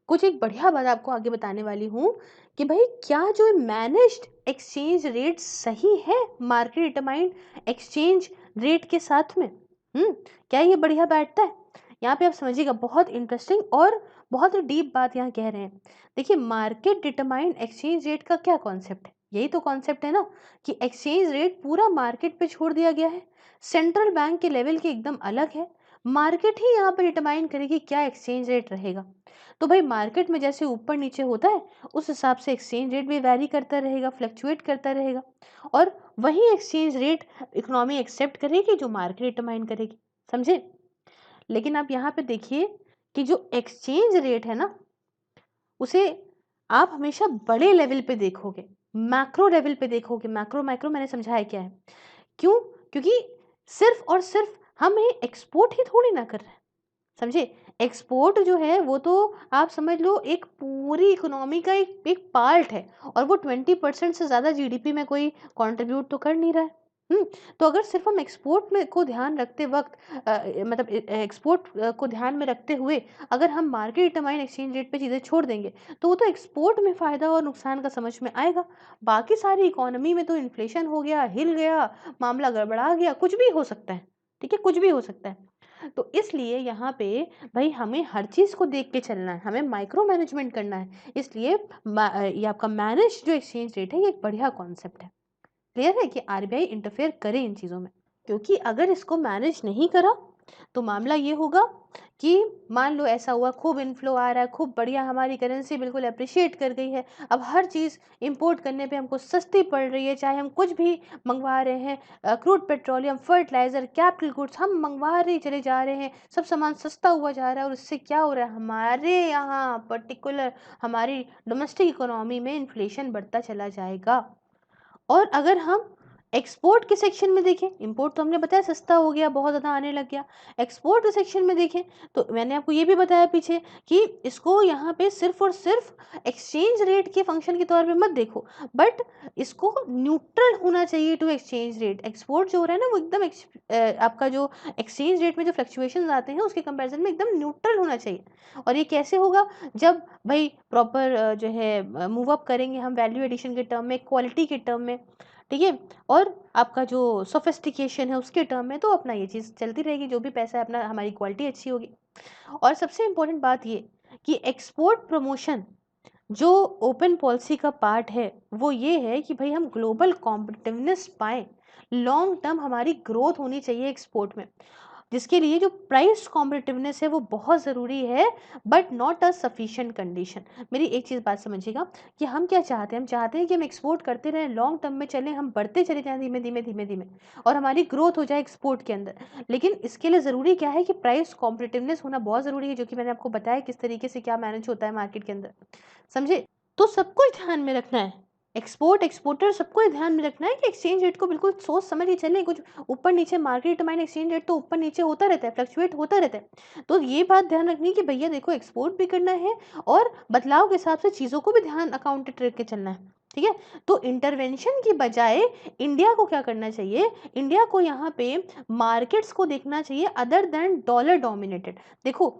कुछ एक बढ़िया बात आपको आगे बताने वाली हूँ कि भाई क्या जो मैनेज्ड एक्सचेंज रेट सही है मार्केट डिटरमाइंड एक्सचेंज रेट के साथ में? क्या ये बढ़िया बैठता है? यहाँ पे आप समझिएगा, बहुत इंटरेस्टिंग और बहुत डीप बात यहाँ कह रहे हैं। देखिए, मार्केट डिटरमाइंड एक्सचेंज रेट का क्या कॉन्सेप्ट है? यही तो कॉन्सेप्ट है ना कि एक्सचेंज रेट पूरा मार्केट पे छोड़ दिया गया है, सेंट्रल बैंक के लेवल के एकदम अलग है, मार्केट ही यहाँ पर डिटरमाइन करेगी क्या एक्सचेंज रेट रहेगा। तो भाई मार्केट में जैसे ऊपर नीचे होता है उस हिसाब से एक्सचेंज रेट भी वैरी करता रहेगा, फ्लक्चुएट करता रहेगा, और वही एक्सचेंज रेट इकोनॉमी एक्सेप्ट करेगी जो मार्केट डिटरमाइन करेगी। समझे? लेकिन आप यहाँ पे देखिए कि जो एक्सचेंज रेट है ना, उसे आप हमेशा बड़े लेवल पे देखोगे, मैक्रो लेवल पे देखोगे। मैक्रो माइक्रो मैंने समझाया क्या है। क्यों? क्योंकि सिर्फ और सिर्फ हम एक्सपोर्ट ही थोड़ी ना कर रहे हैं। समझे? एक्सपोर्ट जो है वो तो आप समझ लो एक पूरी इकोनॉमी का एक पार्ट है, और वो 20% से ज़्यादा जीडीपी में कोई कंट्रीब्यूट तो कर नहीं रहा है। तो अगर सिर्फ हम एक्सपोर्ट में को ध्यान रखते वक्त मतलब एक्सपोर्ट को ध्यान में रखते हुए अगर हम मार्केट डिटरमाइन एक्सचेंज रेट पे चीज़ें छोड़ देंगे तो वो तो एक्सपोर्ट में फ़ायदा और नुकसान का समझ में आएगा। बाकी सारी इकोनॉमी में तो इन्फ्लेशन हो गया, हिल गया, मामला गड़बड़ा गया, कुछ भी हो सकता है। ठीक है, कुछ भी हो सकता है। तो इसलिए यहाँ पे भाई हमें हर चीज़ को देख के चलना है, हमें माइक्रो मैनेजमेंट करना है। इसलिए ये आपका मैनेज जो एक्सचेंज रेट है ये एक बढ़िया कॉन्सेप्ट है। क्लियर है कि आरबीआई इंटरफेयर करे इन चीज़ों में, क्योंकि अगर इसको मैनेज नहीं करा तो मामला ये होगा कि मान लो ऐसा हुआ, खूब इनफ्लो आ रहा है, खूब बढ़िया, हमारी करेंसी बिल्कुल अप्रिशिएट कर गई है, अब हर चीज़ इंपोर्ट करने पे हमको सस्ती पड़ रही है, चाहे हम कुछ भी मंगवा रहे हैं, crude petroleum, fertiliser, capital goods हम मंगवा रहे चले जा रहे हैं, सब सामान सस्ता हुआ जा रहा है, और इससे क्या हो रहा है, हमारे यहाँ पर्टिकुलर हमारी डोमेस्टिक इकोनॉमी में इन्फ्लेशन बढ़ता चला जाएगा। और अगर हम एक्सपोर्ट के सेक्शन में देखें, इंपोर्ट तो हमने बताया सस्ता हो गया, बहुत ज़्यादा आने लग गया। एक्सपोर्ट के सेक्शन में देखें तो मैंने आपको ये भी बताया पीछे कि इसको यहाँ पे सिर्फ और सिर्फ एक्सचेंज रेट के फंक्शन के तौर पे मत देखो, बट इसको न्यूट्रल होना चाहिए टू एक्सचेंज रेट। एक्सपोर्ट जो हो रहा है ना वो एकदम आपका जो एक्सचेंज रेट में जो फ्लक्चुएशन आते हैं उसके कंपेरिजन में एकदम न्यूट्रल होना चाहिए। और ये कैसे होगा? जब भाई प्रॉपर जो है मूव अप करेंगे हम वैल्यू एडिशन के टर्म में, क्वालिटी के टर्म में, ठीक है, और आपका जो सोफिस्टिकेशन है उसके टर्म में, तो अपना ये चीज़ चलती रहेगी, जो भी पैसा है अपना, हमारी क्वालिटी अच्छी होगी। और सबसे इम्पोर्टेंट बात ये कि एक्सपोर्ट प्रमोशन जो ओपन पॉलिसी का पार्ट है वो ये है कि भाई हम ग्लोबल कॉम्पिटिटिवनेस पाएँ, लॉन्ग टर्म हमारी ग्रोथ होनी चाहिए एक्सपोर्ट में, जिसके लिए जो प्राइस कॉम्पिटिटिवनेस है वो बहुत ज़रूरी है, but not a sufficient condition. मेरी एक चीज़ बात समझिएगा कि हम क्या चाहते हैं, हम चाहते हैं कि हम एक्सपोर्ट करते रहें, लॉन्ग टर्म में चलें, हम बढ़ते चले जाएं धीमे धीमे धीमे धीमे, और हमारी ग्रोथ हो जाए एक्सपोर्ट के अंदर। लेकिन इसके लिए ज़रूरी क्या है कि प्राइस कॉम्पिटिटिवनेस होना बहुत ज़रूरी है, जो कि मैंने आपको बताया किस तरीके से क्या मैनेज होता है मार्केट के अंदर। समझे? तो सबको ध्यान में रखना है, एक्सपोर्ट एक्सपोर्टर सबको ध्यान में रखना है कि एक्सचेंज रेट को बिल्कुल सोच समझ ही चलें। कुछ ऊपर नीचे मार्केट डिटरमाइंड एक्सचेंज रेट तो ऊपर नीचे होता रहता है, फ्लक्चुएट होता रहता है। तो ये बात ध्यान रखनी है कि भैया देखो एक्सपोर्ट भी करना है और बदलाव के हिसाब से चीज़ों को भी ध्यान अकाउंटेड रख के चलना है। ठीक है, तो इंटरवेंशन की बजाय इंडिया को क्या करना चाहिए, इंडिया को यहाँ पे मार्केट्स को देखना चाहिए अदर देन डॉलर डोमिनेटेड। देखो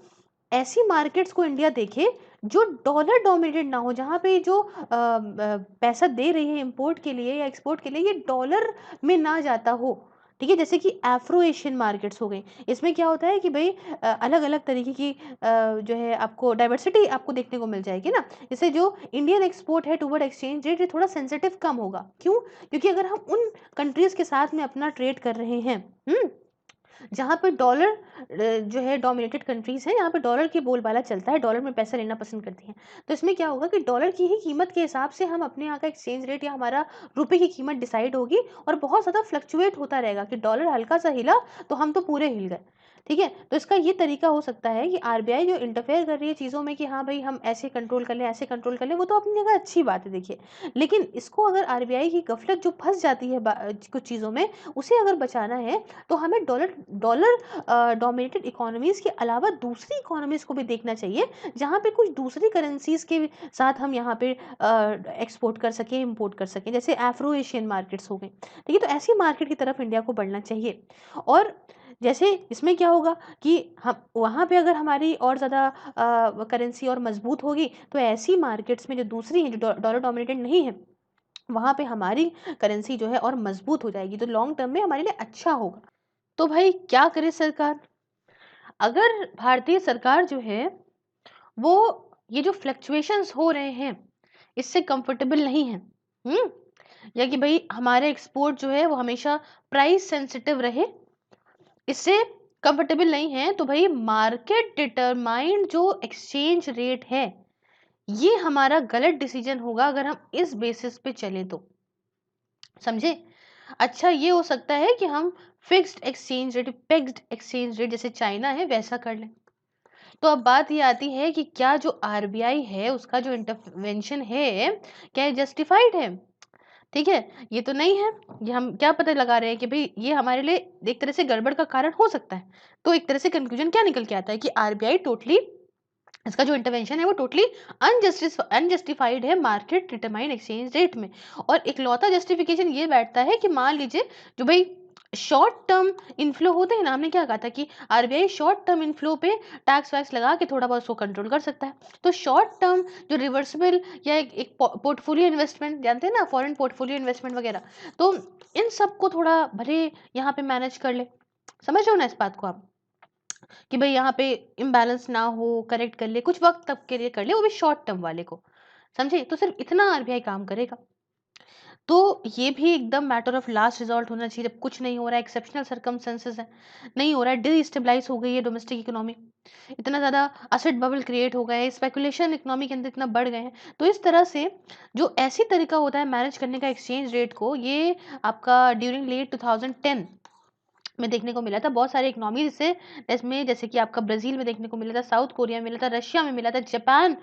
ऐसी मार्केट्स को इंडिया देखे जो डॉलर डोमिनेटेड ना हो, जहाँ पे जो पैसा दे रही है इंपोर्ट के लिए या एक्सपोर्ट के लिए ये डॉलर में ना जाता हो। ठीक है, जैसे कि अफ्रो एशियन मार्केट्स हो गई, इसमें क्या होता है कि भाई अलग अलग तरीके की जो है आपको डाइवर्सिटी आपको देखने को मिल जाएगी ना। इससे जो इंडियन एक्सपोर्ट है टुवर्ड एक्सचेंज रेट ये थोड़ा सेंसिटिव कम होगा। क्यों? क्योंकि अगर हम उन कंट्रीज के साथ में अपना ट्रेड कर रहे हैं जहाँ पे डॉलर जो है डोमिनेटेड कंट्रीज़ हैं, यहाँ पे डॉलर की बोलबाला चलता है, डॉलर में पैसा लेना पसंद करती हैं। तो इसमें क्या होगा कि डॉलर की ही कीमत के हिसाब से हम अपने यहाँ का एक्सचेंज रेट या हमारा रुपए की कीमत डिसाइड होगी, और बहुत ज़्यादा फ्लक्चुएट होता रहेगा कि डॉलर हल्का सा हिला तो हम तो पूरे हिल गए। ठीक है, तो इसका ये तरीका हो सकता है कि आरबीआई जो इंटरफेयर कर रही है चीज़ों में कि हाँ भाई हम ऐसे कंट्रोल कर लें, ऐसे कंट्रोल कर लें, वो तो अपनी जगह अच्छी बात है देखिए। लेकिन इसको अगर आरबीआई की गफलत जो फंस जाती है कुछ चीज़ों में, उसे अगर बचाना है तो हमें डॉलर डॉलर डोमिनेटेड इकोनॉमीज के अलावा दूसरी इकोनॉमीज को भी देखना चाहिए, जहाँ पे कुछ दूसरी करेंसीज के साथ हम यहाँ पे एक्सपोर्ट कर सकें, इम्पोर्ट कर सकें, जैसे एफ्रो एशियन मार्केट्स हो गए। ठीक है, तो ऐसी मार्केट की तरफ इंडिया को बढ़ना चाहिए। और जैसे इसमें क्या होगा कि हम वहाँ पे अगर हमारी और ज़्यादा करेंसी और मजबूत होगी, तो ऐसी मार्केट्स में जो दूसरी हैं, जो डॉलर डोमिनेटेड नहीं है, वहाँ पे हमारी करेंसी जो है और मजबूत हो जाएगी, तो लॉन्ग टर्म में हमारे लिए अच्छा होगा। तो भाई क्या करे सरकार? अगर भारतीय सरकार जो है वो ये जो फ्लक्चुएशंस हो रहे हैं इससे कंफर्टेबल नहीं है, हम्म या कि भाई हमारे एक्सपोर्ट जो है वो हमेशा प्राइस सेंसिटिव रहे, इससे कंफर्टेबल नहीं है, तो भाई मार्केट डिटरमाइंड जो एक्सचेंज रेट है ये हमारा गलत डिसीजन होगा अगर हम इस बेसिस पे चले तो। समझे? अच्छा ये हो सकता है कि हम fixed exchange rate, pegged exchange rate जैसे चाइना है वैसा कर लें। तो अब बात ये आती है कि क्या जो आरबीआई है उसका जो इंटरवेंशन है क्या ये जस्टिफाइड है? ठीक है, ये तो नहीं है। ये हम क्या पता लगा रहे हैं कि भाई ये हमारे लिए एक तरह से गड़बड़ का कारण हो सकता है। तो एक तरह से कंक्लूजन क्या निकल के आता है कि आरबीआई टोटली, इसका जो इंटरवेंशन है वो टोटली अनजस्टिफाइड है मार्केट डिटरमाइंड एक्सचेंज रेट में। और इकलौता जस्टिफिकेशन ये बैठता है कि मान लीजिए जो भाई शॉर्ट टर्म इनफ्लो होते हैं ना, हमने क्या कहा था कि आरबीआई शॉर्ट टर्म इनफ्लो पे टैक्स वैक्स लगा के थोड़ा बहुत उसको कंट्रोल कर सकता है। तो शॉर्ट टर्म जो रिवर्सिबल या एक पोर्टफोलियो इन्वेस्टमेंट जानते हैं ना, फॉरेन पोर्टफोलियो इन्वेस्टमेंट वगैरह, तो इन सब को थोड़ा भले यहाँ पे मैनेज कर ले। समझ रहे हो ना इस बात को आप कि भाई यहाँ पे इम्बैलेंस ना हो, करेक्ट कर ले, कुछ वक्त तक के लिए कर ले, वो भी शॉर्ट टर्म वाले को। समझे? तो सिर्फ इतना आरबीआई काम करेगा। तो ये भी एकदम मैटर ऑफ लास्ट रिजॉर्ट होना चाहिए, जब कुछ नहीं हो रहा है, एक्सेप्शनल सर्कमस्टेंसेस है, नहीं हो रहा है, डिस्टेबलाइज हो गई है डोमेस्टिक इकोनॉमी, इतना ज़्यादा एसेट बबल क्रिएट हो गए हैं, स्पेकुलेशन इकोनॉमी के अंदर इतना बढ़ गए हैं, तो इस तरह से जो ऐसी तरीका होता है मैनेज करने का एक्सचेंज रेट को, ये आपका ड्यूरिंग लेट 2010 में देखने को मिला था। बहुत सारे इकोनॉमी से इसमें, जैसे कि आपका ब्राज़ील में देखने को मिला था, साउथ कोरिया में मिला था, रशिया में मिला था, जापान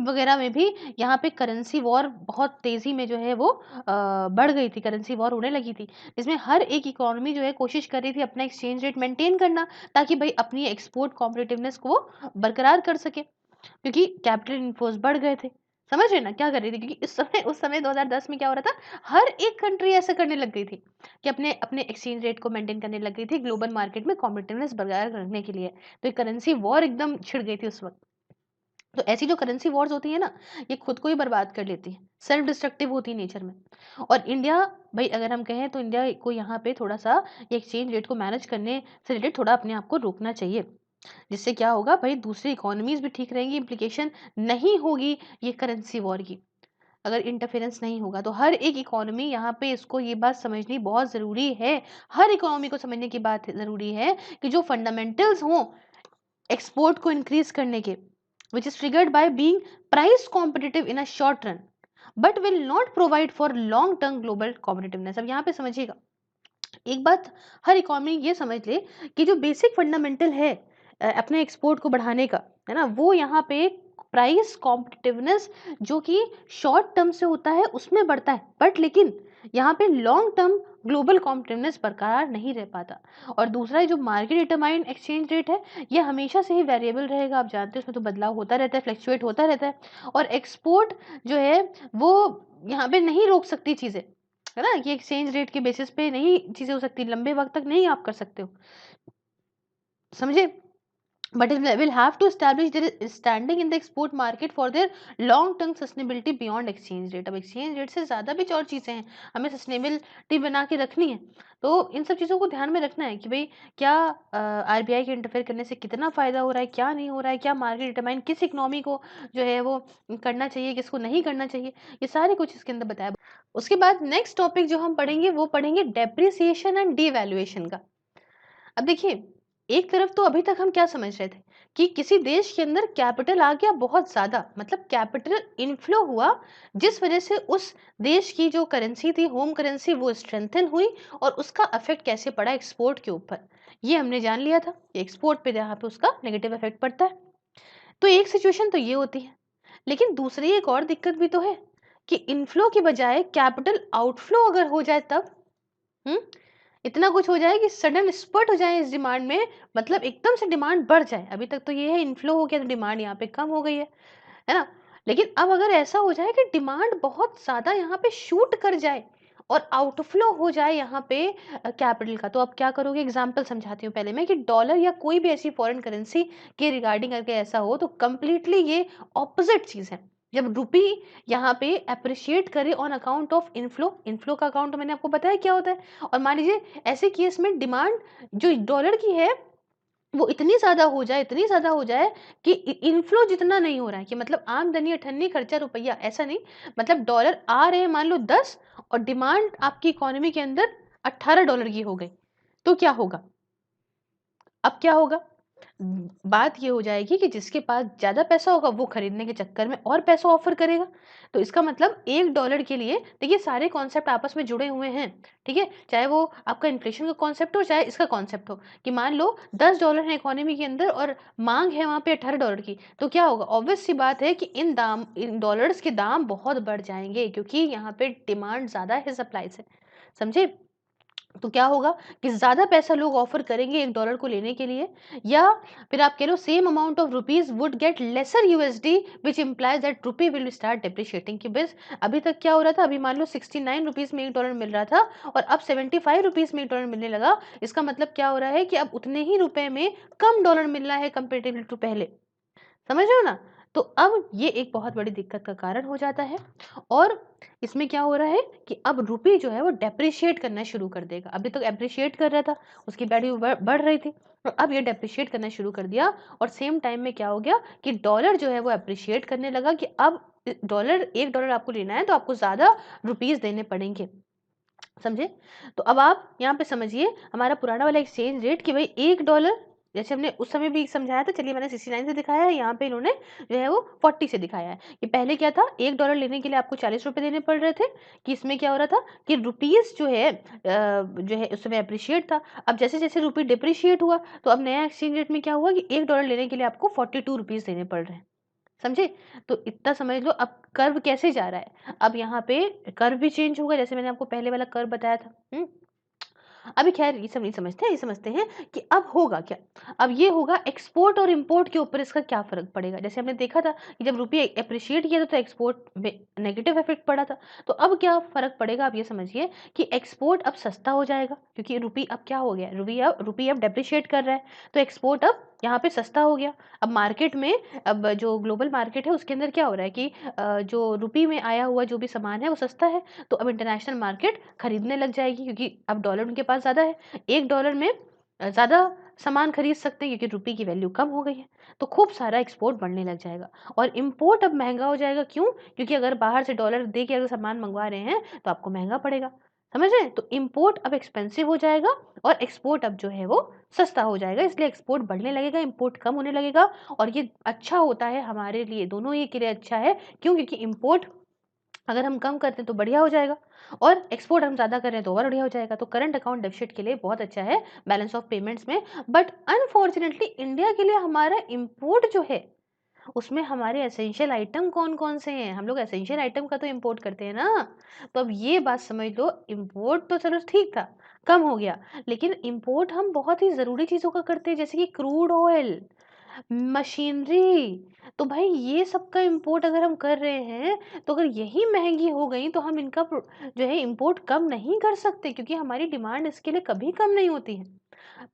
वगैरह में भी यहाँ पे करेंसी वॉर बहुत तेज़ी में जो है वो बढ़ गई थी, करेंसी वॉर होने लगी थी। इसमें हर एक इकोनॉमी जो है कोशिश कर रही थी अपना एक्सचेंज रेट मेंटेन करना, ताकि भाई अपनी एक्सपोर्ट कॉम्पिटिटिवनेस को वो बरकरार कर सके, क्योंकि कैपिटल इन्फ्लोज़ बढ़ गए थे। समझ रहे हैं ना क्या कर रही थी? क्योंकि उस समय 2010 में क्या हो रहा था, हर एक कंट्री ऐसा करने लग गई थी कि अपने अपने एक्सचेंज रेट को मेंटेन करने लग गई थी ग्लोबल मार्केट में कॉम्पिटिटिवनेस बरकरार रखने के लिए। तो एक करेंसी वॉर एकदम छिड़ गई थी उस वक़्त। तो ऐसी जो करेंसी वॉर्स होती है ना, ये खुद को ही बर्बाद कर लेती है, सेल्फ डिस्ट्रक्टिव होती है नेचर में। और इंडिया, भाई अगर हम कहें तो इंडिया को यहाँ पे थोड़ा-सा ये एक्सचेंज रेट को मैनेज करने से रिलेटेड थोड़ा अपने आप को रोकना चाहिए। जिससे क्या होगा भाई, दूसरी इकोनॉमीज भी ठीक रहेंगी, इम्प्लीकेशन नहीं होगी ये करेंसी वॉर की। अगर इंटरफेरेंस नहीं होगा तो हर एक इकोनॉमी यहाँ पे, इसको ये बात समझनी बहुत ज़रूरी है, हर इकोनॉमी को समझने की बात ज़रूरी है कि जो फंडामेंटल्स हों एक्सपोर्ट को इंक्रीज करने के, which is triggered by being price competitive in a short run but will not provide for long term global competitiveness. अब यहाँ पे समझिएगा एक बात, हर इकोनॉमी ये समझ ले कि जो बेसिक फंडामेंटल है अपने एक्सपोर्ट को बढ़ाने का, है ना, वो यहाँ पे प्राइस कॉम्पिटिटिवनेस जो कि शॉर्ट टर्म से होता है उसमें बढ़ता है, बट लेकिन यहाँ पे लॉन्ग टर्म ग्लोबल कॉम्पिटिटिवनेस बरकरार नहीं रह पाता। और दूसरा जो मार्केट डिटरमाइंड एक्सचेंज रेट है, ये हमेशा से ही वेरिएबल रहेगा, आप जानते हैं उसमें तो बदलाव होता रहता है, फ्लक्चुएट होता रहता है। और एक्सपोर्ट जो है वो यहाँ पे नहीं रोक सकती चीज़ें, है ना, ये एक्सचेंज रेट के बेसिस पे नहीं चीज़ें हो सकती, लंबे वक़्त तक नहीं आप कर सकते हो। समझे? But it will have to establish their standing in the export market for their long term sustainability beyond exchange rate. अब एक्सचेंज रेट से ज़्यादा भी और चीज़ें हैं, हमें सस्टेनेबिलिटी बना के रखनी है। तो इन सब चीज़ों को ध्यान में रखना है कि भई क्या आरबीआई के इंटरफेयर करने से कितना फ़ायदा हो रहा है, क्या नहीं हो रहा है, क्या मार्केट डिटरमाइन किस इकोनॉमी को जो है वो करना चाहिए, किसको नहीं करना चाहिए, ये सारे कुछ इसके अंदर बताया। उसके बाद नेक्स्ट टॉपिक जो हम पढ़ेंगे वो पढ़ेंगे डेप्रिसिएशन एंड डीवैल्यूएशन का। अब देखिए, एक तरफ तो अभी तक हम क्या समझ रहे थे कि किसी देश के अंदर कैपिटल आ गया बहुत ज़्यादा, मतलब कैपिटल इनफ्लो हुआ, जिस वजह से उस देश की जो करेंसी थी, होम करेंसी, वो स्ट्रेंथन हुई और उसका इफेक्ट कैसे पड़ा एक्सपोर्ट के ऊपर। ये हमने जान लिया था कि एक्सपोर्ट पे जहाँ पे उसका नेगेटिव इफेक्ट पड़ता है। तो एक सिचुएशन तो ये होती है, लेकिन दूसरी एक और दिक्कत भी तो है कि इनफ्लो की बजाय कैपिटल आउटफ्लो अगर हो जाए तब? हुँ? इतना कुछ हो जाए कि सडन स्पर्ट हो जाए इस डिमांड में, मतलब एकदम से डिमांड बढ़ जाए। अभी तक तो ये है इनफ्लो हो गया तो डिमांड यहाँ पे कम हो गई है ना? लेकिन अब अगर ऐसा हो जाए कि डिमांड बहुत ज़्यादा यहाँ पे शूट कर जाए और आउटफ्लो हो जाए यहाँ पे कैपिटल का, तो आप क्या करोगे? एग्ज़ाम्पल समझाती हूँ पहले मैं कि डॉलर या कोई भी ऐसी फॉरेन करेंसी के रिगार्डिंग अगर ऐसा हो तो कंप्लीटली ये ऑपोज़िट चीज़ है। जब रूपी यहाँ पे एप्रिशिएट करे on account of inflow, inflow का अकाउंट तो मैंने आपको बताया क्या होता है, और मान लीजिए ऐसे केस में डिमांड जो डॉलर की है वो इतनी ज़्यादा हो जाए कि इनफ्लो जितना नहीं हो रहा है, कि मतलब आमदनी अठन्नी खर्चा रुपया, ऐसा नहीं, मतलब डॉलर आ रहे हैं मान लो 10 और डिमांड आपकी इकोनॉमी के अंदर $18 की हो गई, तो क्या होगा? अब क्या होगा? बात ये हो जाएगी कि जिसके पास ज़्यादा पैसा होगा वो खरीदने के चक्कर में और पैसा ऑफ़र करेगा। तो इसका मतलब $1 के लिए देखिए सारे कॉन्सेप्ट आपस में जुड़े हुए हैं, ठीक है? चाहे वो आपका इन्फ्लेशन का कॉन्सेप्ट हो, चाहे इसका कॉन्सेप्ट हो कि मान लो $10 है इकोनॉमी के अंदर और माँग है वहाँ पे $18 की, तो क्या होगा? ऑब्वियस सी बात है कि इन डॉलर्स के दाम बहुत बढ़ जाएँगे क्योंकि यहाँ पे डिमांड ज़्यादा है सप्लाई से, समझे? तो क्या होगा कि ज़्यादा पैसा लोग ऑफ़र करेंगे $1 को लेने के लिए, या फिर आप कह लो same amount of rupees would get lesser USD which implies that rupee will start depreciating, कि बस अभी तक क्या हो रहा था, अभी मान लो ₹69 में $1 मिल रहा था और अब ₹75 में $1 मिलने लगा। इसका मतलब क्या हो रहा है कि अब उतने ही रुपए में कम डॉलर मिल रहा है कंपैरेटिवली टू पहले। समझ रहे हो ना? तो अब ये एक बहुत बड़ी दिक्कत का कारण हो जाता है और इसमें क्या हो रहा है कि अब रुपये जो है वो डेप्रिशिएट करना शुरू कर देगा। अभी तक एप्रिशिएट कर रहा था, उसकी वैल्यू बढ़ रही थी और अब ये डेप्रिशिएट करना शुरू कर दिया और सेम टाइम में क्या हो गया कि डॉलर जो है वो एप्रिशिएट करने लगा कि अब डॉलर $1 आपको लेना है तो आपको ज़्यादा रुपीज़ देने पड़ेंगे। समझे? तो अब आप यहाँ पे समझिए हमारा पुराना वाला एक्सचेंज रेट कि भाई $1 जैसे हमने उस समय भी समझाया था, चलिए मैंने 69 से दिखाया है, यहाँ पे इन्होंने जो है वो 40 से दिखाया है कि पहले क्या था, $1 लेने के लिए आपको ₹40 देने पड़ रहे थे, कि इसमें क्या हो रहा था कि रुपीज़ जो है उस समय एप्रिशिएट था। अब जैसे-जैसे रुपी डिप्रिशिएट हुआ तो अब नया एक्सचेंज रेट में क्या हुआ कि $1 लेने के लिए आपको ₹42 देने पड़ रहे हैं। समझे? तो इतना समझ लो अब कर्व कैसे जा रहा है। अब यहाँ पे कर्व भी चेंज होगा, जैसे मैंने आपको पहले वाला कर्व बताया था। हुँ? अभी ख़ैर ये सब नहीं समझते हैं, ये समझते हैं कि अब होगा क्या? अब ये होगा एक्सपोर्ट और इम्पोर्ट के ऊपर इसका क्या फ़र्क पड़ेगा? जैसे हमने देखा था कि जब रुपये एप्रिशिएट किया था तो एक्सपोर्ट में नेगेटिव इफ़ेक्ट पड़ा था। तो अब क्या फ़र्क पड़ेगा आप ये समझिए कि एक्सपोर्ट अब सस्ता हो जाएगा क्योंकि रुपये अब क्या हो गया? रुपये अब डेप्रिशिएट कर रहा है, तो एक्सपोर्ट अब यहाँ पे सस्ता हो गया। अब मार्केट में, अब जो ग्लोबल मार्केट है उसके अंदर क्या हो रहा है कि जो रुपये में आया हुआ जो भी सामान है वो सस्ता है, तो अब इंटरनेशनल मार्केट खरीदने लग जाएगी क्योंकि अब डॉलर उनके पास ज़्यादा है। $1 में ज़्यादा सामान खरीद सकते हैं क्योंकि रुपये की वैल्यू कम हो गई है। तो खूब सारा एक्सपोर्ट बढ़ने लग जाएगा और इम्पोर्ट अब महँगा हो जाएगा, क्यों? क्योंकि अगर बाहर से डॉलर दे के अगर सामान मँगवा रहे हैं तो आपको महँगा पड़ेगा। समझ रहे हैं? तो इम्पोर्ट अब एक्सपेंसिव हो जाएगा और एक्सपोर्ट अब जो है वो सस्ता हो जाएगा, इसलिए एक्सपोर्ट बढ़ने लगेगा, इम्पोर्ट कम होने लगेगा और ये अच्छा होता है हमारे लिए, दोनों ही के लिए अच्छा है। क्यों? क्योंकि इम्पोर्ट अगर हम कम करते हैं तो बढ़िया हो जाएगा और एक्सपोर्ट हम ज़्यादा कर रहे हैं तो और बढ़िया हो जाएगा। तो करंट अकाउंट डेफिसिट के लिए बहुत अच्छा है बैलेंस ऑफ पेमेंट्स में। बट अनफॉर्चुनेटली इंडिया के लिए हमारा इम्पोर्ट जो है उसमें हमारे एसेंशियल आइटम कौन-कौन से हैं? हम लोग एसेंशियल आइटम का तो इम्पोर्ट करते हैं ना। तो अब ये बात समझ लो, इम्पोर्ट तो चलो ठीक था, कम हो गया, लेकिन इम्पोर्ट हम बहुत ही ज़रूरी चीज़ों का करते हैं जैसे कि क्रूड ऑयल, मशीनरी। तो भाई ये सब का इम्पोर्ट अगर हम कर रहे हैं, तो अगर यही महँगी हो गई तो हम इनका जो है इम्पोर्ट कम नहीं कर सकते क्योंकि हमारी डिमांड इसके लिए कभी कम नहीं होती है।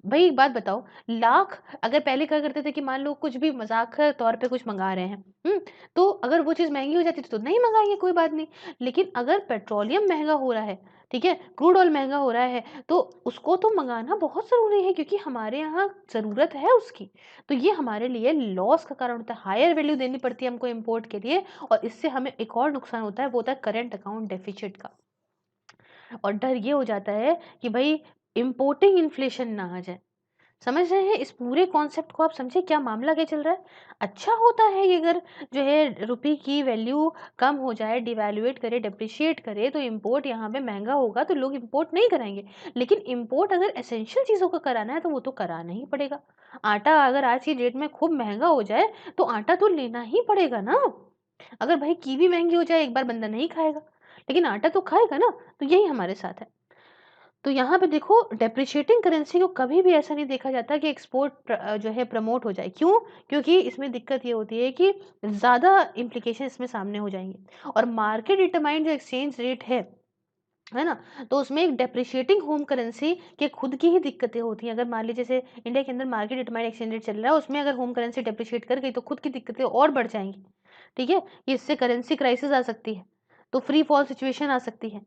भई एक बात बताओ, लाख अगर पहले क्या करते थे कि मान लो कुछ भी मज़ाक के तौर पे कुछ मँगा रहे हैं, तो अगर वो चीज़ महँगी हो जाती थी तो नहीं मँगाएँगे, कोई बात नहीं। लेकिन अगर पेट्रोलियम महँगा हो रहा है, ठीक है? क्रूड ऑयल महँगा हो रहा है, तो उसको तो मँगाना बहुत ज़रूरी है क्योंकि हमारे यहाँ ज़रूरत है उसकी। तो ये हमारे लिए लॉस का कारण होता है, हायर वैल्यू देनी पड़ती है हमको इम्पोर्ट के लिए और इससे हमें एक और नुकसान होता है, वो होता है करंट अकाउंट डेफ़िसिट का। और डर ये हो जाता है कि भई इम्पोर्टिंग इन्फ्लेशन ना आ जाए। समझ रहे हैं इस पूरे कॉन्सेप्ट को? आप समझे क्या मामला क्या चल रहा है? अच्छा होता है ये अगर जो है रुपए की वैल्यू कम हो जाए, डिवैल्यूएट करे, डेप्रिशिएट करे, तो इम्पोर्ट यहाँ पे महँगा होगा तो लोग इम्पोर्ट नहीं कराएँगे। लेकिन इम्पोर्ट अगर एसेंशियल चीज़ों का कराना है तो वो तो कराना ही पड़ेगा। आटा अगर आज की डेट में खूब महँगा हो जाए तो आटा तो लेना ही पड़ेगा ना। अगर भाई कीवी महँगी हो जाए एक बार बंदा नहीं खाएगा, लेकिन आटा तो खाएगा ना। तो यही हमारे साथ है। तो यहाँ पे देखो डेप्रिशिएटिंग करेंसी को कभी भी ऐसा नहीं देखा जाता कि एक्सपोर्ट जो है प्रमोट हो जाए। क्यों? क्योंकि इसमें दिक्कत ये होती है कि ज़्यादा इम्प्लीकेशन इसमें सामने हो जाएँगे और मार्केट डिटरमाइंड जो एक्सचेंज रेट है ना? तो उसमें एक डेप्रिशिएटिंग होम करेंसी के खुद की ही दिक्कतें होती हैं। अगर मान लीजिए जैसे इंडिया के अंदर मार्केट डिटरमाइंड एक्सचेंज रेट चल रहा है, उसमें अगर होम करेंसी डेप्रिशिएट कर गई तो खुद की दिक्कतें और बढ़ जाएँगी। ठीक है? इससे करेंसी क्राइसिस आ सकती है। तो फ्री फॉल सिचुएशन आ सकती है।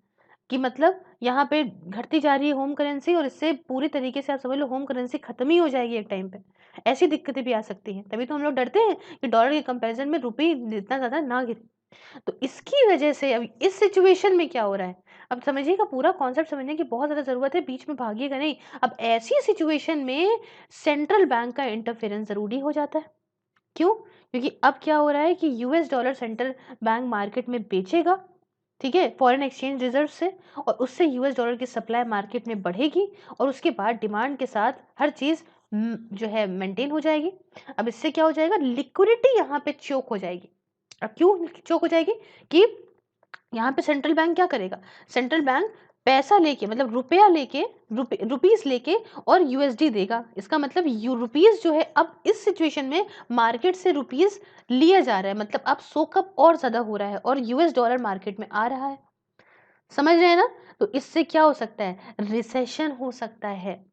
कि मतलब यहाँ पे घटती जा रही है होम करेंसी और इससे पूरी तरीके से आप समझ लो होम करेंसी खत्म ही हो जाएगी एक टाइम पे। ऐसी दिक्कतें भी आ सकती हैं। तभी तो हम लोग डरते हैं कि डॉलर के कंपैरिज़न में रुपए इतना ज़्यादा ना गिरे। तो इसकी वजह से अब इस सिचुएशन में क्या हो रहा है? अब समझिएगा पूरा कॉन्सेप्ट समझने की बहुत ज़्यादा ज़रूरत है, बीच में भागिएगा नहीं। अब ऐसी सिचुएशन में सेंट्रल बैंक का इंटरफेरेंस ज़रूरी हो जाता है। क्यों? क्योंकि अब क्या हो रहा है कि US dollar central bank market में बेचेगा, ठीक है? फॉरेन एक्सचेंज रिज़र्व से और उससे यूएस डॉलर की सप्लाई मार्केट में बढ़ेगी और उसके बाद डिमांड के साथ हर चीज़ जो है मेंटेन हो जाएगी। अब इससे क्या हो जाएगा लिक्विडिटी यहाँ पे चोक हो जाएगी। अब क्यों चोक हो जाएगी? कि यहाँ पे सेंट्रल बैंक क्या करेगा? सेंट्रल बैंक पैसा लेके मतलब रुपया लेके रुपीस लेके और यूएसडी देगा। इसका मतलब यू रुपीस जो है अब इस सिचुएशन में मार्केट से रुपीस लिया जा रहा है मतलब अब सोकअप और ज़्यादा हो रहा है और यूएस डॉलर मार्केट में आ रहा है। समझ रहे हैं ना? तो इससे क्या हो सकता है? रिसेशन हो सकता है।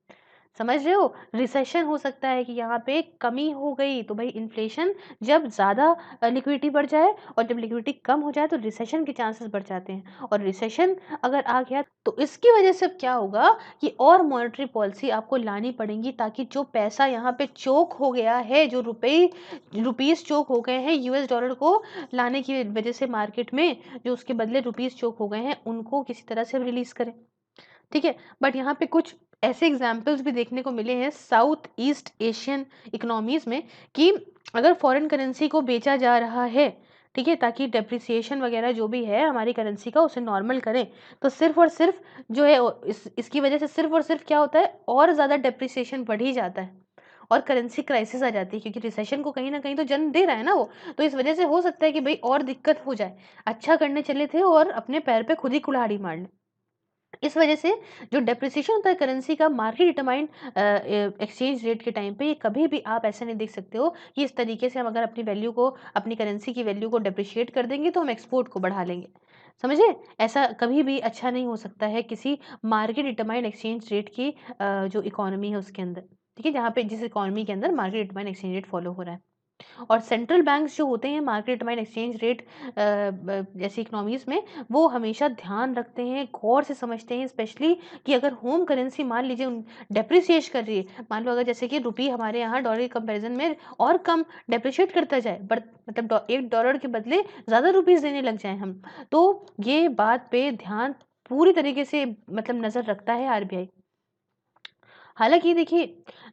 समझ रहे हो? रिसेशन हो सकता है कि यहाँ पे कमी हो गई तो भाई इन्फ्लेशन जब ज़्यादा लिक्विडिटी बढ़ जाए और जब लिक्विडिटी कम हो जाए तो रिसेशन के चांसेस बढ़ जाते हैं और रिसेशन अगर आ गया तो इसकी वजह से अब क्या होगा कि और मॉनेटरी पॉलिसी आपको लानी पड़ेगी ताकि जो पैसा यहाँ पे चोक हो गया है जो रुपीस चोक हो गए हैं यूएस डॉलर को लाने की वजह से मार्केट में जो उसके बदले रुपीस चोक हो गए हैं उनको किसी तरह से रिलीज करें। ठीक है? बट यहाँ पे कुछ ऐसे एग्ज़ाम्पल्स भी देखने को मिले हैं साउथ ईस्ट एशियन इकोनॉमीज़ में कि अगर फ़ॉरेन करेंसी को बेचा जा रहा है, ठीक है? ताकि डेप्रिसिएशन वग़ैरह जो भी है हमारी करेंसी का उसे नॉर्मल करें, तो सिर्फ़ और सिर्फ़ जो है इसकी वज़ह से सिर्फ़ और सिर्फ़ क्या होता है और ज़्यादा डेप्रिसिएशन बढ़ ही जाता है और करेंसी क्राइसिस आ जाती है क्योंकि रिसेशन को कहीं न कहीं तो जन्म दे रहा है ना वो। तो इस वज़ह से हो सकता है कि भई और दिक्कत हो जाए। अच्छा करने चले थे और अपने पैर पे खुद ही कुल्हाड़ी मार लें। इस वजह से जो डेप्रिसिएशन होता है करेंसी का मार्केट डिटरमाइंड एक्सचेंज रेट के टाइम पे ये कभी भी आप ऐसा नहीं देख सकते हो कि इस तरीके से हम अगर अपनी वैल्यू को अपनी करेंसी की वैल्यू को डेप्रिशिएट कर देंगे तो हम एक्सपोर्ट को बढ़ा लेंगे। समझे? ऐसा कभी भी अच्छा नहीं हो सकता है किसी मार्केट डिटरमाइंड एक्सचेंज रेट की जो इकोनॉमी है उसके अंदर। ठीक है? जहाँ पे जिस इकोनॉमी के अंदर market determined exchange rate follow हो रहा है। और सेंट्रल बैंक्स जो होते हैं मार्केट डिटरमाइंड एक्सचेंज रेट जैसी इकोनॉमीज़ में वो हमेशा ध्यान रखते हैं, गौर से समझते हैं स्पेशली कि अगर होम करेंसी मान लीजिए डेप्रिसिएट कर रही है, मान लो अगर जैसे कि रुपये हमारे यहाँ डॉलर के कंपैरिजन में और कम डेप्रिशिएट करता जाए बट मतलब $1 के बदले ज़्यादा रुपीज़ देने लग जाएँ हम, तो ये बात पे ध्यान पूरी तरीके से मतलब नज़र रखता है आरबीआई। हालाँकि देखिए,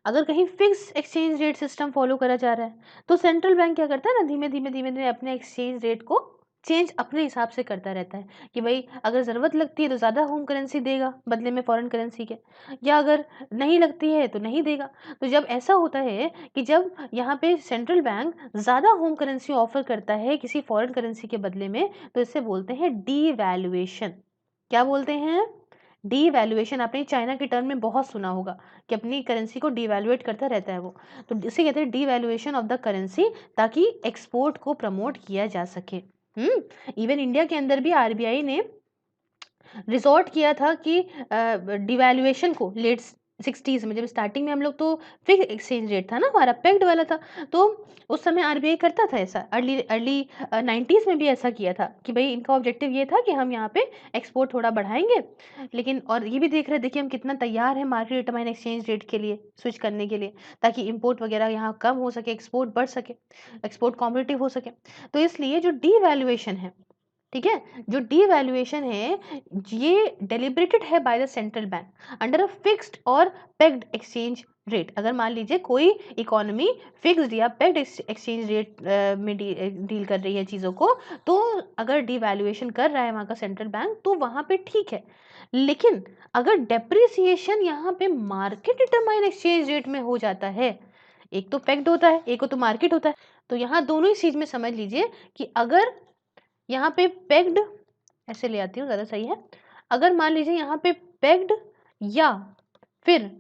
अगर कहीं fix exchange rate system follow करा जा रहा है, तो सेंट्रल बैंक क्या करता है ना धीमे-धीमे अपने एक्सचेंज रेट को चेंज अपने हिसाब से करता रहता है कि भई अगर ज़रूरत लगती है तो ज़्यादा होम करेंसी देगा बदले में फ़ॉरेन करेंसी के या अगर नहीं लगती है तो नहीं देगा। तो जब ऐसा होता है कि जब यहाँ पे सेंट्रल बैंक ज़्यादा होम करेंसी ऑफ़र करता है किसी फ़ॉरेन करेंसी के बदले में, तो इसे बोलते हैं डीवैल्यूएशन। क्या बोलते हैं? डीवैल्यूएशन आपने चाइना के टर्म में बहुत सुना होगा कि अपनी करेंसी को डीवैल्यूएट करता रहता है वो। तो इसे कहते हैं डीवैल्यूएशन ऑफ द करेंसी ताकि एक्सपोर्ट को प्रमोट किया जा सके। इवन इंडिया के अंदर भी आरबीआई ने रिज़ॉर्ट किया था कि डिवैल्यूएशन को लेट 60s में जब स्टार्टिंग में हम लोग तो फिक्स एक्सचेंज रेट था ना हमारा पेग्ड वाला था। तो उस समय आरबीआई करता था ऐसा अर्ली अर्ली 90s में भी ऐसा किया था कि भई इनका ऑब्जेक्टिव ये था कि हम यहाँ पे एक्सपोर्ट थोड़ा बढ़ाएँगे। लेकिन और ये भी देख रहे हैं देखिए हम कितना तैयार हैं मार्केट डिटरमाइंड एक्सचेंज रेट के लिए स्विच करने के लिए ताकि इम्पोर्ट वगैरह यहाँ कम हो सके, एक्सपोर्ट बढ़ सके, एक्सपोर्ट कॉम्पिटिटिव हो सके। तो इसलिए जो डीवैल्यूएशन है ठीक है? जो डीवैल्यूएशन है, ये डेलिब्रेटेड है by the central bank under a fixed और पेग्ड एक्सचेंज रेट। अगर मान लीजिए कोई इकोनॉमी फिक्स्ड या पेग्ड एक्सचेंज रेट में डील कर रही है चीज़ों को, तो अगर डिवैल्यूएशन कर रहा है वहाँ का सेंट्रल बैंक तो वहाँ पे ठीक है। लेकिन अगर डेप्रिसिएशन यहाँ पे मार्केट डिटरमाइन एक्सचेंज रेट में हो जाता है, एक तो पेग्ड होता है, एक तो मार्केट होता है, तो यहाँ दोनों ही चीज़ में समझ लीजिए कि अगर यहाँ पे पेग्ड, ऐसे ले आती हूँ ज़्यादा सही है, अगर मान लीजिए यहाँ पे पेग्ड या फिर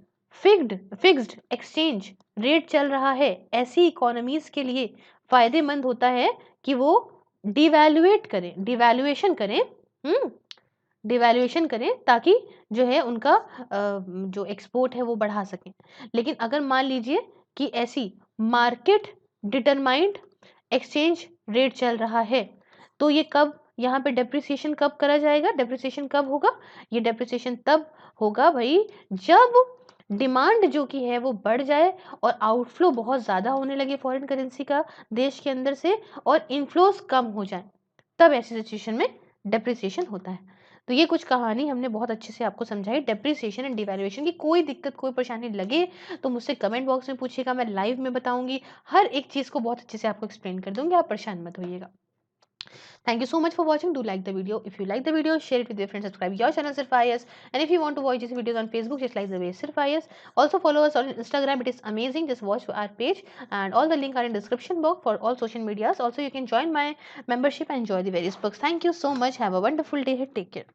फिक्स्ड एक्सचेंज रेट चल रहा है, ऐसी इकोनॉमीज के लिए फायदेमंद होता है कि वो डिवैल्यूएशन करें, डिवैल्यूएशन करें, ताकि जो है उनका जो एक्सपोर्ट है वो बढ़ा सकें। लेकिन अगर मान लीजिए कि ऐसी मार्केट डिटरमाइंड एक्सचेंज रेट चल रहा है, तो ये कब यहाँ पे डेप्रिसिएशन कब करा जाएगा, डेप्रिसिएशन कब होगा, ये डेप्रिसिएशन तब होगा भाई जब डिमांड जो की है वो बढ़ जाए और आउटफ्लो बहुत ज़्यादा होने लगे फॉरेन करेंसी का देश के अंदर से, और इनफ्लोज कम हो जाए, तब ऐसी सिचुएशन में डेप्रिसिएशन होता है। तो ये कुछ कहानी हमने बहुत अच्छे से आपको समझाई डेप्रिसिएशन एंड डिवैल्यूएशन की। कोई दिक्कत कोई परेशानी लगे तो मुझसे कमेंट बॉक्स में पूछिएगा, मैं लाइव में बताऊंगी, हर एक चीज़ को बहुत अच्छे से आपको एक्सप्लेन कर दूंगी, आप परेशान मत होइएगा। Thank you so much for watching. Do like the video. If you like the video, share it with your friends. Subscribe your channel Sirfayas. And if you want to watch these videos on Facebook, just like the way Sirfayas. Also follow us on Instagram. It is amazing. Just watch our page, and all the link are in description box for all social medias. Also, you can join my membership and enjoy the various perks. Thank you so much. Have a wonderful day. Take care.